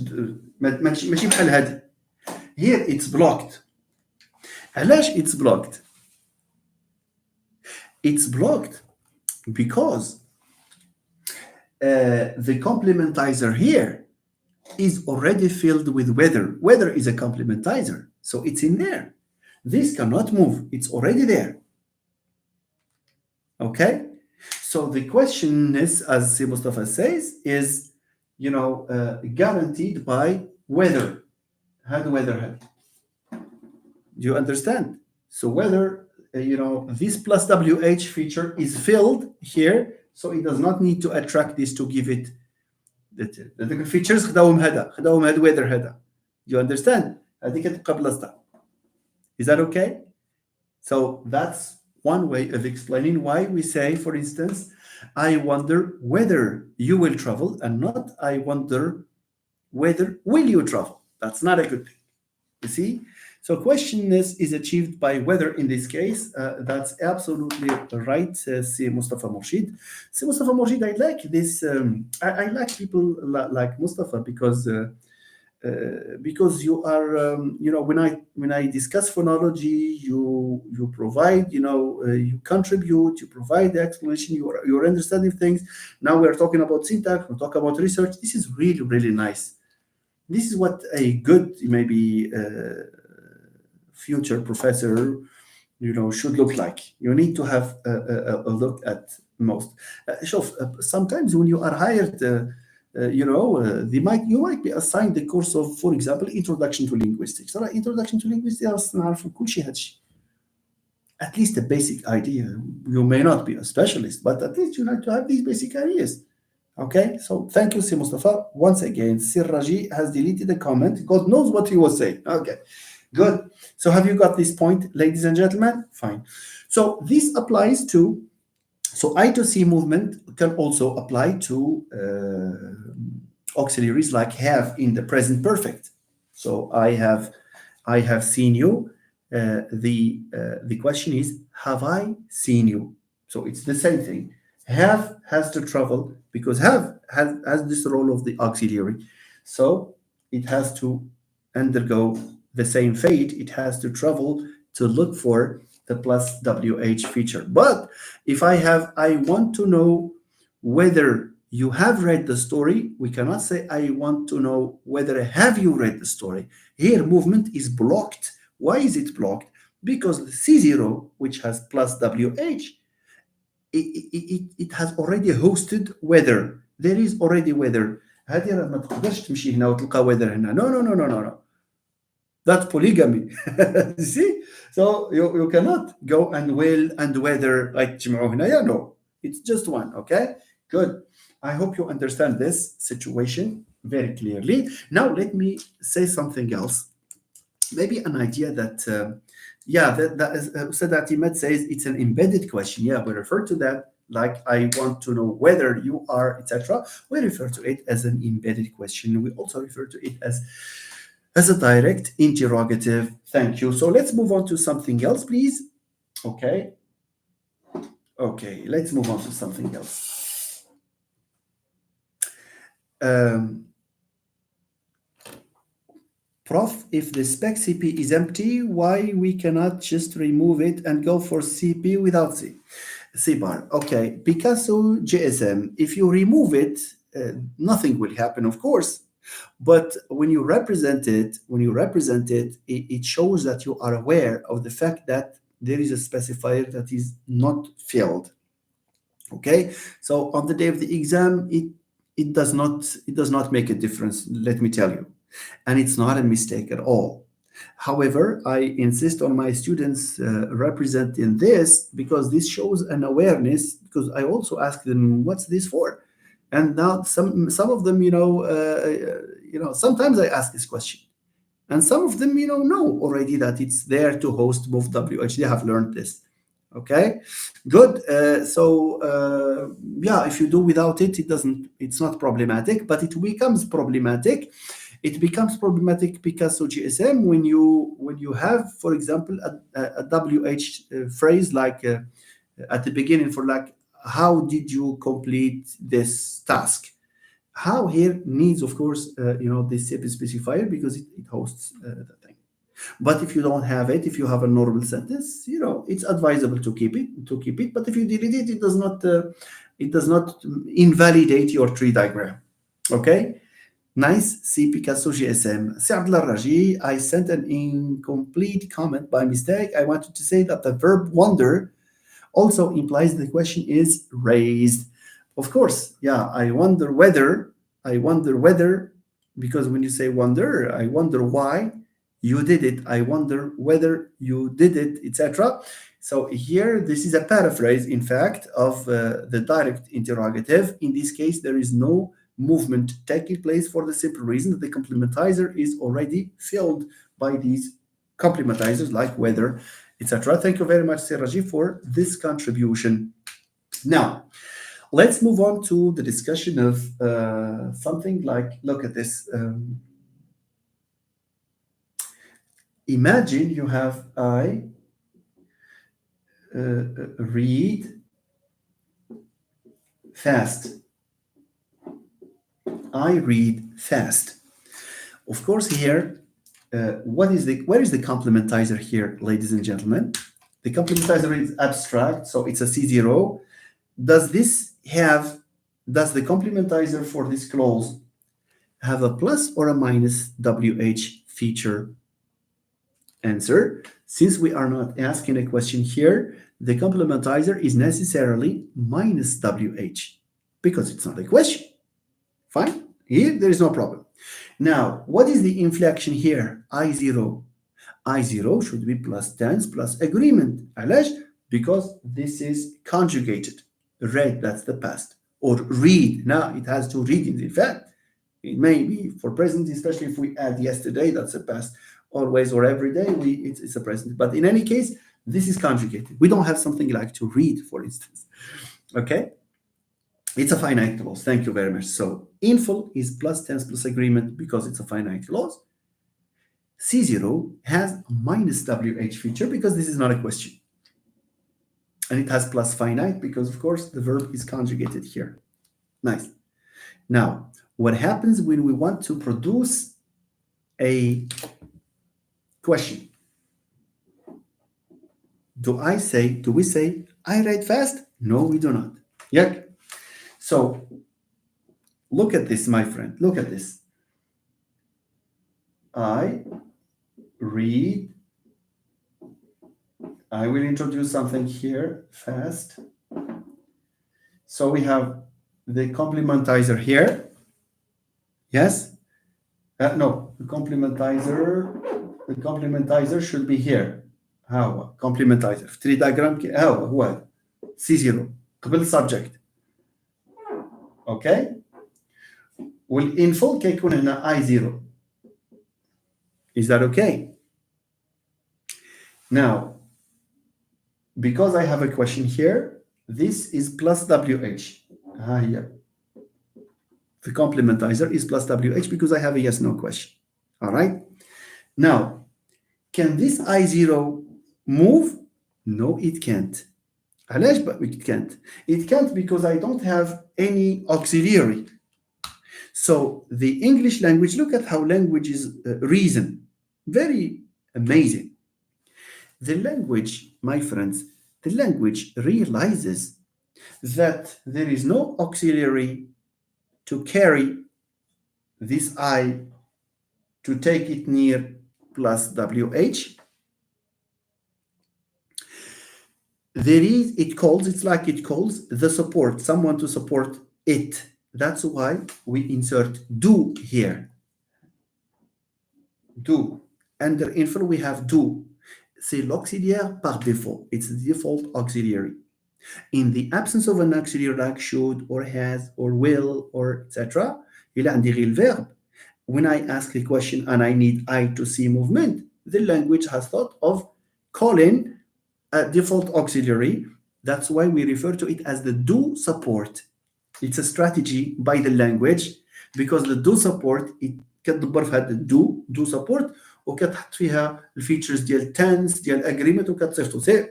ماشي بحال هذه. Here it's blocked. علاش it's blocked? It's blocked because the complementizer here is already filled with whether. Whether is a complementizer, so it's in there. This cannot move. It's already there. Okay? So the question is, as Mustafa says, is, guaranteed by whether. Had whether had. Do you understand? So whether, this plus WH feature is filled here, so it does not need to attract this to give it the features خداهم هاد whether هذا. You understand? هذه كتبقى بلاصتها. Is that okay? So that's one way of explaining why we say, for instance, I wonder whether you will travel, and not I wonder whether will you travel. That's not a good thing. You see? So questionness is achieved by whether in this case. That's absolutely right, Si Mustafa Morshid. Si Mustafa Morshid, I like this. I like people like Mustafa because you are, when I discuss phonology, you provide, you contribute, you provide the explanation, you're understanding things. Now we're talking about syntax, we talk about research. This is really, really nice. This is what a good, maybe, future professor, should look like. You need to have a look at most. Sometimes when you are hired, you might be assigned the course of, for example, Introduction to Linguistics. Introduction to Linguistics, at least a basic idea. You may not be a specialist, but at least you need to have these basic ideas. Okay, so thank you, Si Mustafa. Once again, Sir Raji has deleted the comment. God knows what he was saying. Okay, good. So have you got this point, ladies and gentlemen? Fine. So this applies to, so I to C movement can also apply to auxiliaries like have in the present perfect. So I have seen you. The question is, have I seen you? So it's the same thing. Have has to travel because have has this role of the auxiliary. So it has to undergo the same fate. It has to travel to look for the plus WH feature. But if I want to know whether you have read the story, we cannot say I want to know whether have you read the story. Here movement is blocked. Why is it blocked? Because the C0, which has plus WH, it has already hosted whether. there is already weather. هذه راه ما تقدرش تمشي هنا وتلقى weather هنا. No, no, no, no, no, no. That's polygamy. You see? So you cannot go and will and whether like تجمعوا هنايا. No, it's just one. Okay, good. I hope you understand this situation very clearly. Now let me say something else. Maybe an idea that, yeah, that is, so that Ahmed says it's an embedded question. Yeah, we refer to that like I want to know whether you are, etc. We refer to it as an embedded question. We also refer to it as a direct interrogative. Thank you. So let's move on to something else, please. Okay. Okay, let's move on to something else. Prof, if the spec CP is empty, why we cannot just remove it and go for CP without C bar? Okay, Picasso GSM, if you remove it, nothing will happen, of course. But when you represent it, it shows that you are aware of the fact that there is a specifier that is not filled. Okay, so on the day of the exam, it does not make a difference. Let me tell you, and it's not a mistake at all. However, I insist on my students representing this because this shows an awareness. Because I also ask them, "What's this for?" And now some of them, sometimes I ask this question, and some of them, know already that it's there to host both WH. They have learned this. Okay, good. Yeah, if you do without it, it's not problematic, but it becomes problematic. It becomes problematic because of GSM when you have, for example, a WH phrase like at the beginning for like, how did you complete this task? How here needs, of course, the CP specifier because it hosts the thing. But if you don't have it, if you have a normal sentence, it's advisable to keep it. But if you delete it, it does not invalidate your tree diagram. Okay. Nice. C Picasso GSM. Si Abdullah Raji, I sent an incomplete comment by mistake. I wanted to say that the verb wonder also implies the question is raised. Of course, yeah, I wonder whether, because when you say wonder, I wonder why you did it. I wonder whether you did it, etc. So here, this is a paraphrase, in fact, of the direct interrogative. In this case, there is no movement taking place for the simple reason that the complementizer is already filled by these complementizers like whether, etc. Thank you very much, Siraji, for this contribution. Now, let's move on to the discussion of something like, look at this. Imagine you have I read fast. I read fast. Of course, here, where is the complementizer here, ladies and gentlemen? The complementizer is abstract, so it's a C0. Does the complementizer for this clause have a plus or a minus WH feature? Answer, since we are not asking a question here, the complementizer is necessarily minus WH because it's not a question. Fine, here there is no problem. Now, what is the inflection here? I0. I0 should be plus tense plus agreement. علاش? Because this is conjugated. Read, that's the past. Or read, now it has two readings. In fact, it may be for present, especially if we add yesterday, that's a past. Always or every day, it's a present. But in any case, this is conjugated. We don't have something like to read, for instance. Okay? It's a finite clause. Thank you very much. So INFL is plus tense plus agreement because it's a finite clause. C0 has a minus WH feature because this is not a question. And it has plus finite because, of course, the verb is conjugated here. Nice. Now, what happens when we want to produce a question? Do we say, I write fast? No, we do not. Yeah. So look at this, my friend. Look at this. I read. I will introduce something here fast. So we have the complementizer here. Yes? No, the complementizer should be here. ها هو complementizer في 3 diagram ها هو C0 قبل subject. اوكي والinfo كيكون هنا I0. Is that okay? Now, because I have a question here, this is plus WH. Here. The complementizer is plus WH because I have a yes-no question. All right? Now, can this I0 move? No, it can't. علاش but it can't? It can't because I don't have any auxiliary. So the English language, look at how languages reason. Very amazing. The language, my friends, the language realizes that there is no auxiliary to carry this I to take it near plus WH. There is, it's like it calls the support, someone to support it. That's why we insert do here. Do. Under INFL, we have do. C'est l'auxiliaire par défaut. It's the default auxiliary. In the absence of an auxiliary like should or has or will or etc., il عندي غير الverb. When I ask a question and I need I to see movement, the language has thought of calling a default auxiliary. That's why we refer to it as the do support. It's a strategy by the language because the do support كتدبر في هذا do support وكتحط فيها الفيتشرز ديال tense ديال agreement وكتصيفطو سير.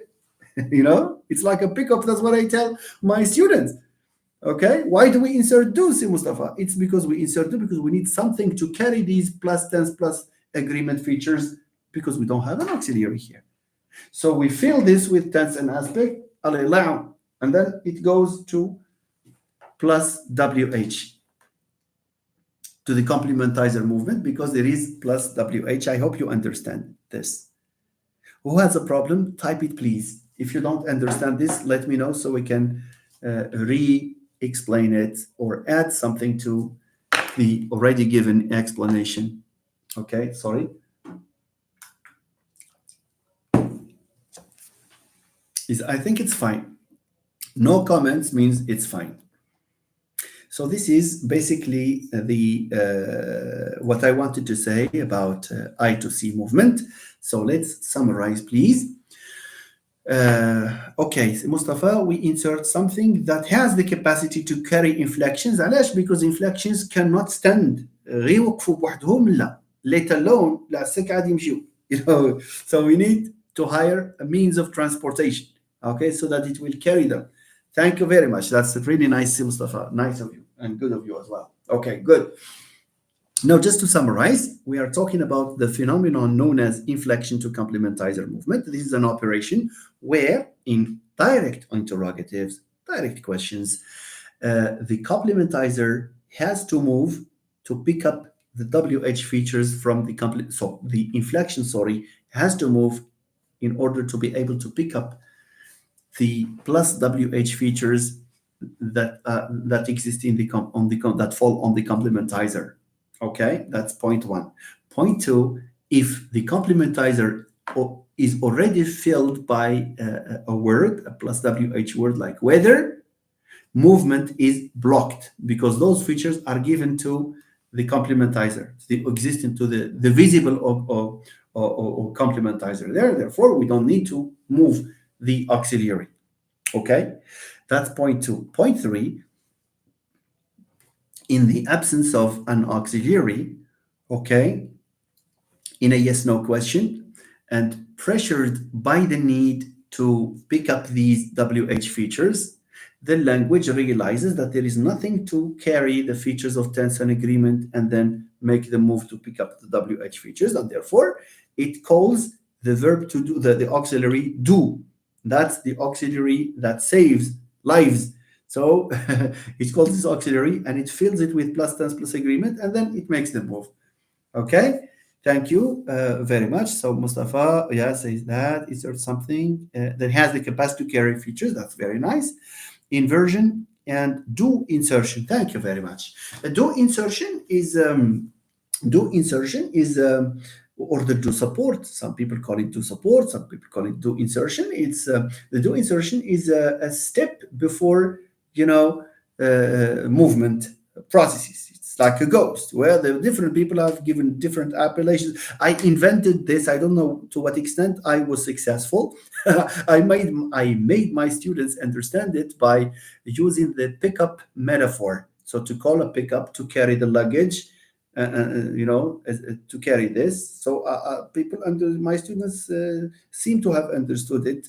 You know, it's like a pickup. That's what I tell my students. Okay, why do we insert do, Si Mustafa? It's because we insert do because we need something to carry these plus tense plus agreement features because we don't have an auxiliary here. So we fill this with tense and aspect, and then it goes to plus WH to the complementizer movement because there is plus WH. I hope you understand this. Who has a problem? Type it, please. If you don't understand this, let me know so we can re-explain it or add something to the already given explanation. Okay, sorry. I think it's fine. No comments means it's fine. So this is basically what I wanted to say about I to C movement. So let's summarize, please. Okay, Mustafa, we insert something that has the capacity to carry inflections. علاش? Because inflections cannot stand. غير يوقفوا بوحدهم لا. Let alone لا السك عاد يمشيو. You know, so we need to hire a means of transportation. Okay, so that it will carry them. Thank you very much. That's really nice, Mustafa. Nice of you and good of you as well. Okay, good. Now, just to summarize, we are talking about the phenomenon known as inflection to complementizer movement. This is an operation where in direct interrogatives, direct questions, the complementizer has to move to pick up the WH features from the inflection, has to move in order to be able to pick up the plus WH features that exist in that fall on the complementizer. Okay, that's point one. Point two, if the complementizer is already filled by a word, a plus WH word like weather, movement is blocked because those features are given to the complementizer, the existing to the visible or complementizer there. Therefore, we don't need to move the auxiliary. Okay, that's point two. Point three, in the absence of an auxiliary, okay, in a yes-no question, and pressured by the need to pick up these WH features, the language realizes that there is nothing to carry the features of tense and agreement and then make the move to pick up the WH features, and therefore it calls the verb to do, the auxiliary do. That's the auxiliary that saves lives. So it calls this auxiliary and it fills it with plus tense plus agreement and then it makes the move. Okay, thank you very much. So Mustafa, yeah, says that insert something that has the capacity to carry features. That's very nice. Inversion and do insertion. Thank you very much. Do insertion is do insertion is or the do support. Some people call it do support. Some people call it do insertion. It's the do insertion is a step before movement processes. It's like a ghost where the different people have given different appellations. I invented this. I don't know to what extent I was successful. I made my students understand it by using the pickup metaphor. So to call a pickup to carry the luggage, to carry this. So people under my students seem to have understood it,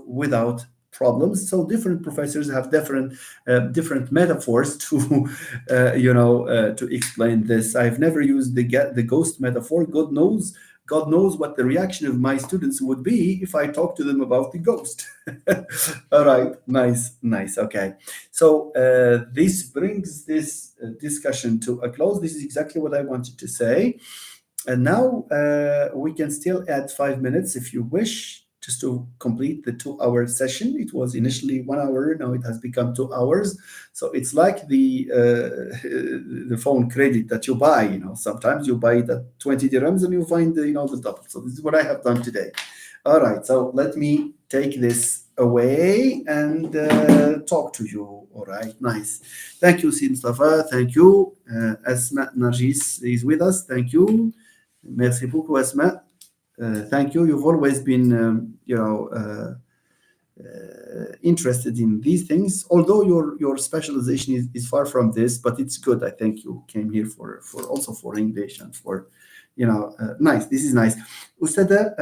without problems. So different professors have different metaphors to, to explain this. I've never used the ghost metaphor. God knows what the reaction of my students would be if I talk to them about the ghost. All right, nice. Okay, so this brings this discussion to a close. This is exactly what I wanted to say. And now we can still add 5 minutes if you wish, just to complete the 2 hour session. It was initially 1 hour, now it has become 2 hours. So it's like the phone credit that you buy. Sometimes you buy it at 20 dirhams and you find the double. So this is what I have done today. All right, so let me take this away and talk to you. All right, nice. Thank you, Si Mustafa. Thank you. Asma Narjis is with us. Thank you. Merci beaucoup, Asma. Thank you. You've always been, interested in these things. Although your specialization is far from this, but it's good. I think you came here for also for English and for, nice. This is nice. Ustada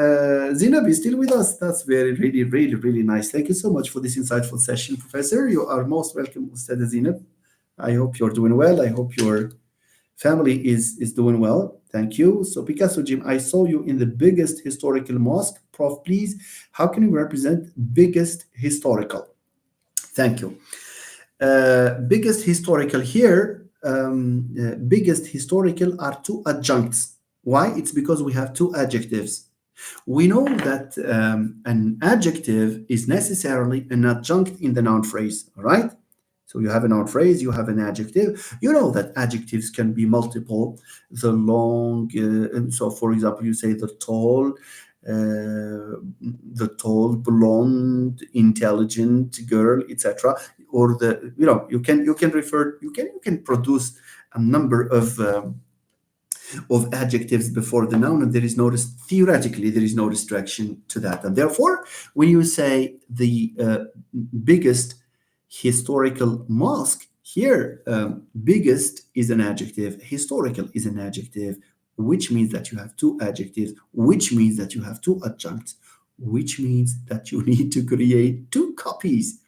Zinab is still with us. That's very, really, really, really nice. Thank you so much for this insightful session, Professor. You are most welcome, Ustada Zinab. I hope you're doing well. I hope your family is doing well. Thank you. So Picasso Jim, I saw you in the biggest historical mosque. Prof, please, how can you represent biggest historical? Thank you. Biggest historical here, biggest historical are two adjuncts. Why? It's because we have two adjectives. We know that an adjective is necessarily an adjunct in the noun phrase, right? So you have a noun phrase, you have an adjective. You know that adjectives can be multiple. The long, and so for example, you say the tall, blonde, intelligent girl, etc. Or you can produce a number of adjectives before the noun, and theoretically there is no restriction to that. And therefore, when you say the biggest historical mosque, here biggest is an adjective, historical is an adjective, which means that you have two adjectives, which means that you have two adjuncts, which means that you need to create two copies.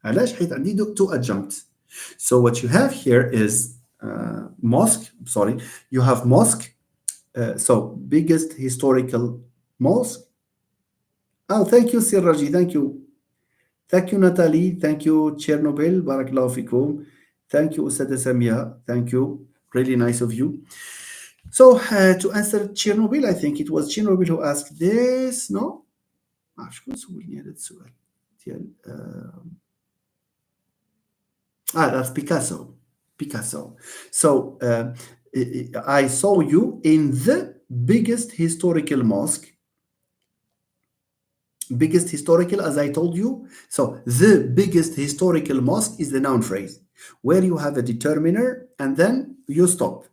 علاش حيت عندي two adjuncts. So what you have here is mosque, you have mosque. So biggest historical mosque. Oh, thank you, Siraji. Thank you. Thank you, Natalie. Thank you, Chernobyl. Barakallahu fikum. Thank you, Usada Samia. Thank you. Really nice of you. So to answer Chernobyl, I think it was Chernobyl who asked this. No? شكون سولني هذا السؤال ديال that's Picasso. So I saw you in the biggest historical mosque. Biggest historical, as I told you. So the biggest historical mosque is the noun phrase, where you have a determiner and then you stop.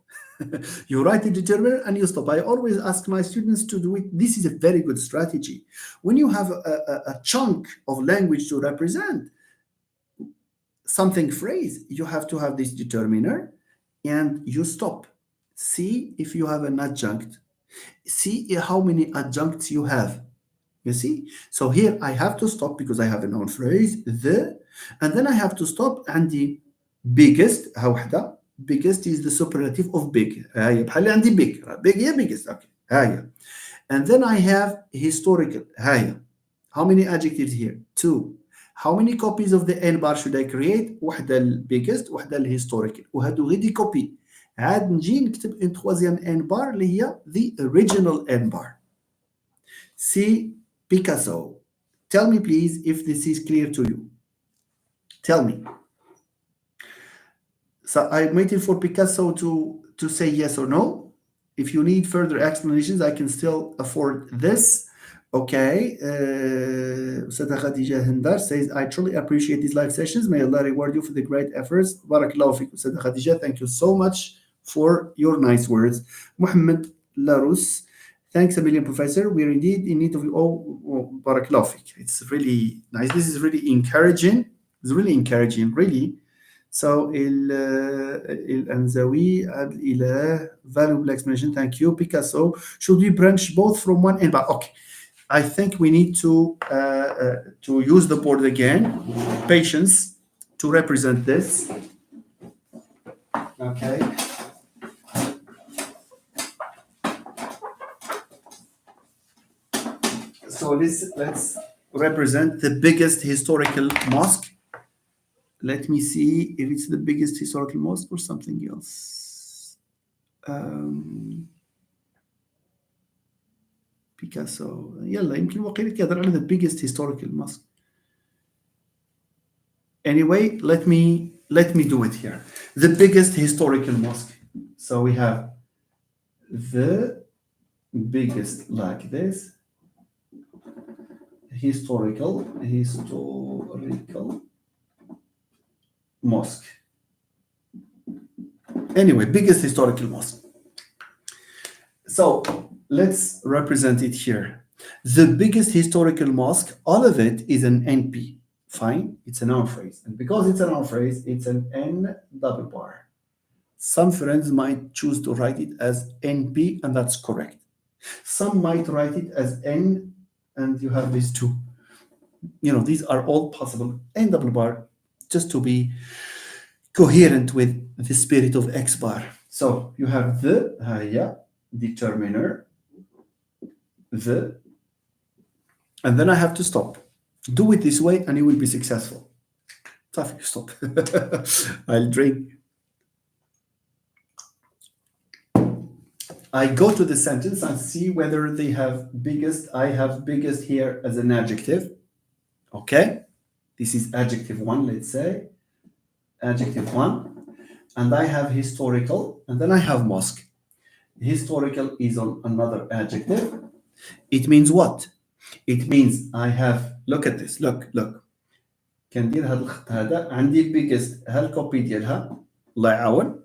You write the determiner and you stop. I always ask my students to do it. This is a very good strategy. When you have a chunk of language to represent something phrase, you have to have this determiner and you stop. See if you have an adjunct. See how many adjuncts you have. You see? So here I have to stop because I have a noun phrase, and then I have to stop and the biggest, biggest is the superlative of big. بحال عندي big. Big, yeah, biggest. Okay. And then I have historical. How many adjectives here? 2. How many copies of the N bar should I create? واحدة الbiggest, واحدة الhistorical. وهادو غير دي كوبي. عاد نجي نكتب ان troisième N bar اللي هي the original N bar. See Picasso. Tell me please if this is clear to you. Tell me. So I'm waiting for Picasso to say yes or no. If you need further explanations, I can still afford this. Okay. Ustadha Khadija Hindar says, I truly appreciate these live sessions. May Allah reward you for the great efforts. Barakallahu fikum. Ustadha Khadija, thank you so much for your nice words. Muhammad Larus, thanks a million, Professor. We are indeed in need of you all. Oh, Barakallahu fik. It's really nice. This is really encouraging. It's really encouraging, really. So, الأنزوي الإله, valuable explanation. Thank you. Picasso, should we branch both from one end? But okay, I think we need to use the board again. Patience to represent this. Okay. So let's represent the biggest historical mosque. Let me see if it's the biggest historical mosque or something else. Picasso. يلا يمكن وقيلك يقدر على the biggest historical mosque. Anyway, let me do it here. The biggest historical mosque. So we have the biggest like this. Historical mosque. Anyway, biggest historical mosque. So let's represent it here. The biggest historical mosque, all of it is an NP. Fine, it's a noun phrase. And because it's a noun phrase, it's an N double bar. Some friends might choose to write it as NP, and that's correct. Some might write it as N, and you have these two. These are all possible. N double bar, just to be coherent with the spirit of X bar. So you have the determiner, and then I have to stop. Do it this way and you will be successful. Tough, you stop. I'll drink. I go to the sentence and see whether they have biggest. I have biggest here as an adjective. Okay. This is adjective 1, let's say. Adjective 1. And I have historical, and then I have mosque. Historical is on another adjective. It means what? It means I have, look at this, look. كندير هذا الخط هذا عندي biggest هالكوبي ديالها الله يعاون.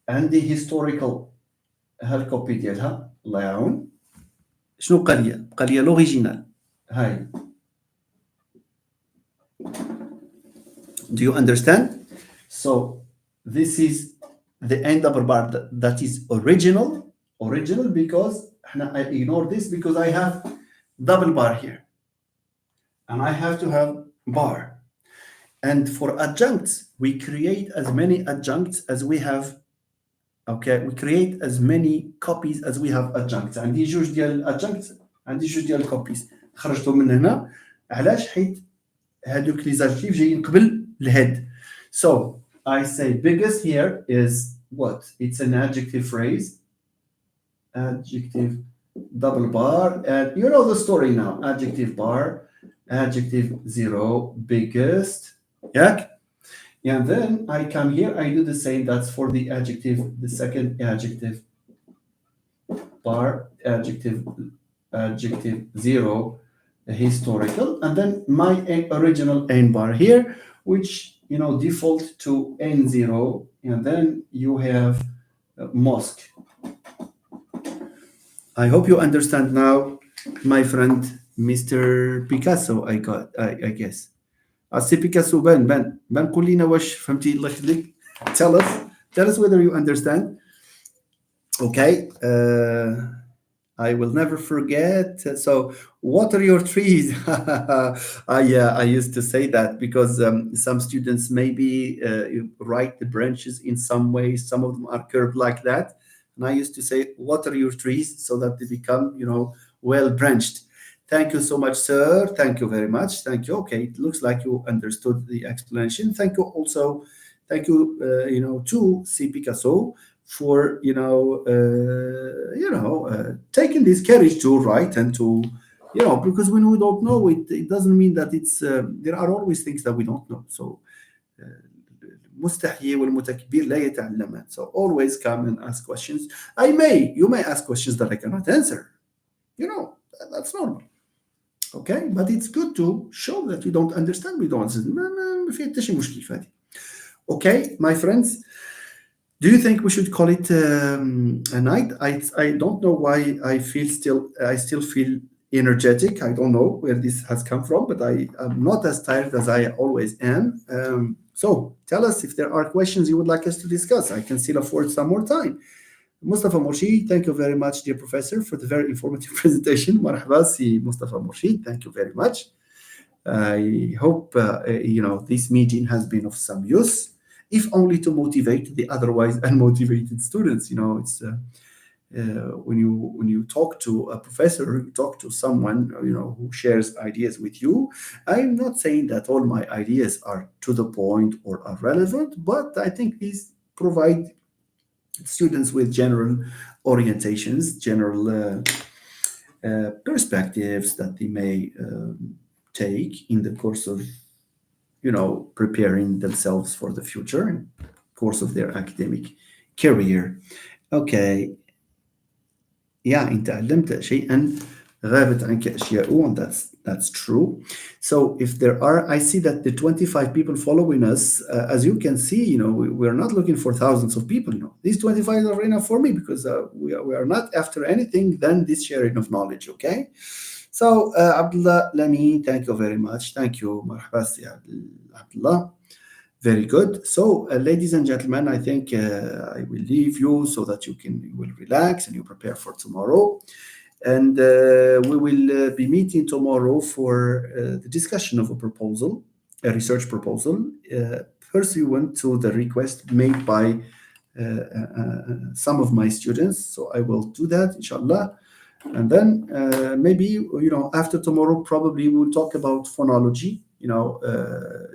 عندي historical هالكوبي ديالها الله يعاون. شنو بقى لي لوريجينال هاي. Do you understand? So this is the end double bar that is original because I ignore this because I have double bar here and I have to have bar. And for adjuncts, we create as many adjuncts as we have. Okay, we create as many copies as we have adjuncts. عندي جوج ديال adjuncts عندي جوج ديال copies خرجتهم من هنا. علاش؟ حيت هادوك لي زادجيف جايين قبل الهيد. So I say biggest here is what? It's an adjective phrase. Adjective double bar, and you know the story now. Adjective bar, adjective 0, biggest. Yeah. And then I come here, I do the same. That's for the adjective, the second adjective bar, adjective 0, historical, and then my original N bar here, which default to N0, and then you have mosque. I hope you understand now, my friend, Mr. Picasso. I guess. سي بيكاسو بان قول لنا واش فهمتي الله يخليك. Tell us whether you understand. Okay. I will never forget. So water your trees. I used to say that because some students maybe write the branches in some way. Some of them are curved like that. And I used to say water your trees so that they become, well branched. Thank you so much, sir. Thank you very much. Thank you. Okay, it looks like you understood the explanation. Thank you also. Thank you, to C. Picasso for taking this courage to write and to because when we don't know it doesn't mean that it's there are always things that we don't know. So المستحيي والمتكبر لا يتعلمان. So always come and ask questions. You may ask questions that I cannot answer. That's normal. Okay, but it's good to show that we don't understand. We don't understand. ما في حتى شي مشكل في هذه. Okay, my friends, do you think we should call it a night? I don't know why I still feel energetic. I don't know where this has come from, but I am not as tired as I always am. So tell us if there are questions you would like us to discuss. I can still afford some more time. Mustafa Morshid, thank you very much, dear professor, for the very informative presentation. Marhaba, si Mustafa Morshid, thank you very much. I hope this meeting has been of some use, if only to motivate the otherwise unmotivated students. It's when you talk to a professor, you talk to someone who shares ideas with you. I'm not saying that all my ideas are to the point or are relevant, but I think these provide students with general orientations, general perspectives that they may take in the course of preparing themselves for the future, in course of their academic career. Okay. Yeah, انت علمت شيئا غابت عنك أشياء, and that's true. So if there are, I see that the 25 people following us, as you can see, we're not looking for thousands of people. These 25 are enough for me, because we are not after anything than this sharing of knowledge. Okay. So Abdullah Lami, thank you very much. Thank you, Marhaba, Abdullah. Very good. So, ladies and gentlemen, I think I will leave you so that you will relax and you prepare for tomorrow. And we will be meeting tomorrow for the discussion of a research proposal, pursuant to the request made by some of my students. So I will do that, inshallah. And then maybe, after tomorrow, probably we'll talk about phonology,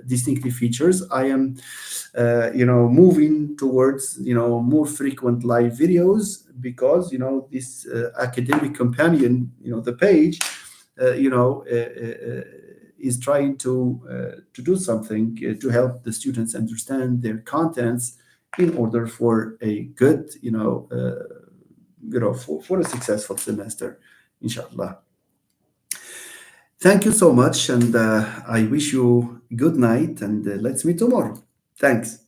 distinctive features. I am, moving towards, more frequent live videos, because, this academic companion, the page, is trying to do something to help the students understand their contents in order for a good, for a successful semester, inshallah. Thank you so much, and I wish you good night, and let's meet tomorrow. Thanks.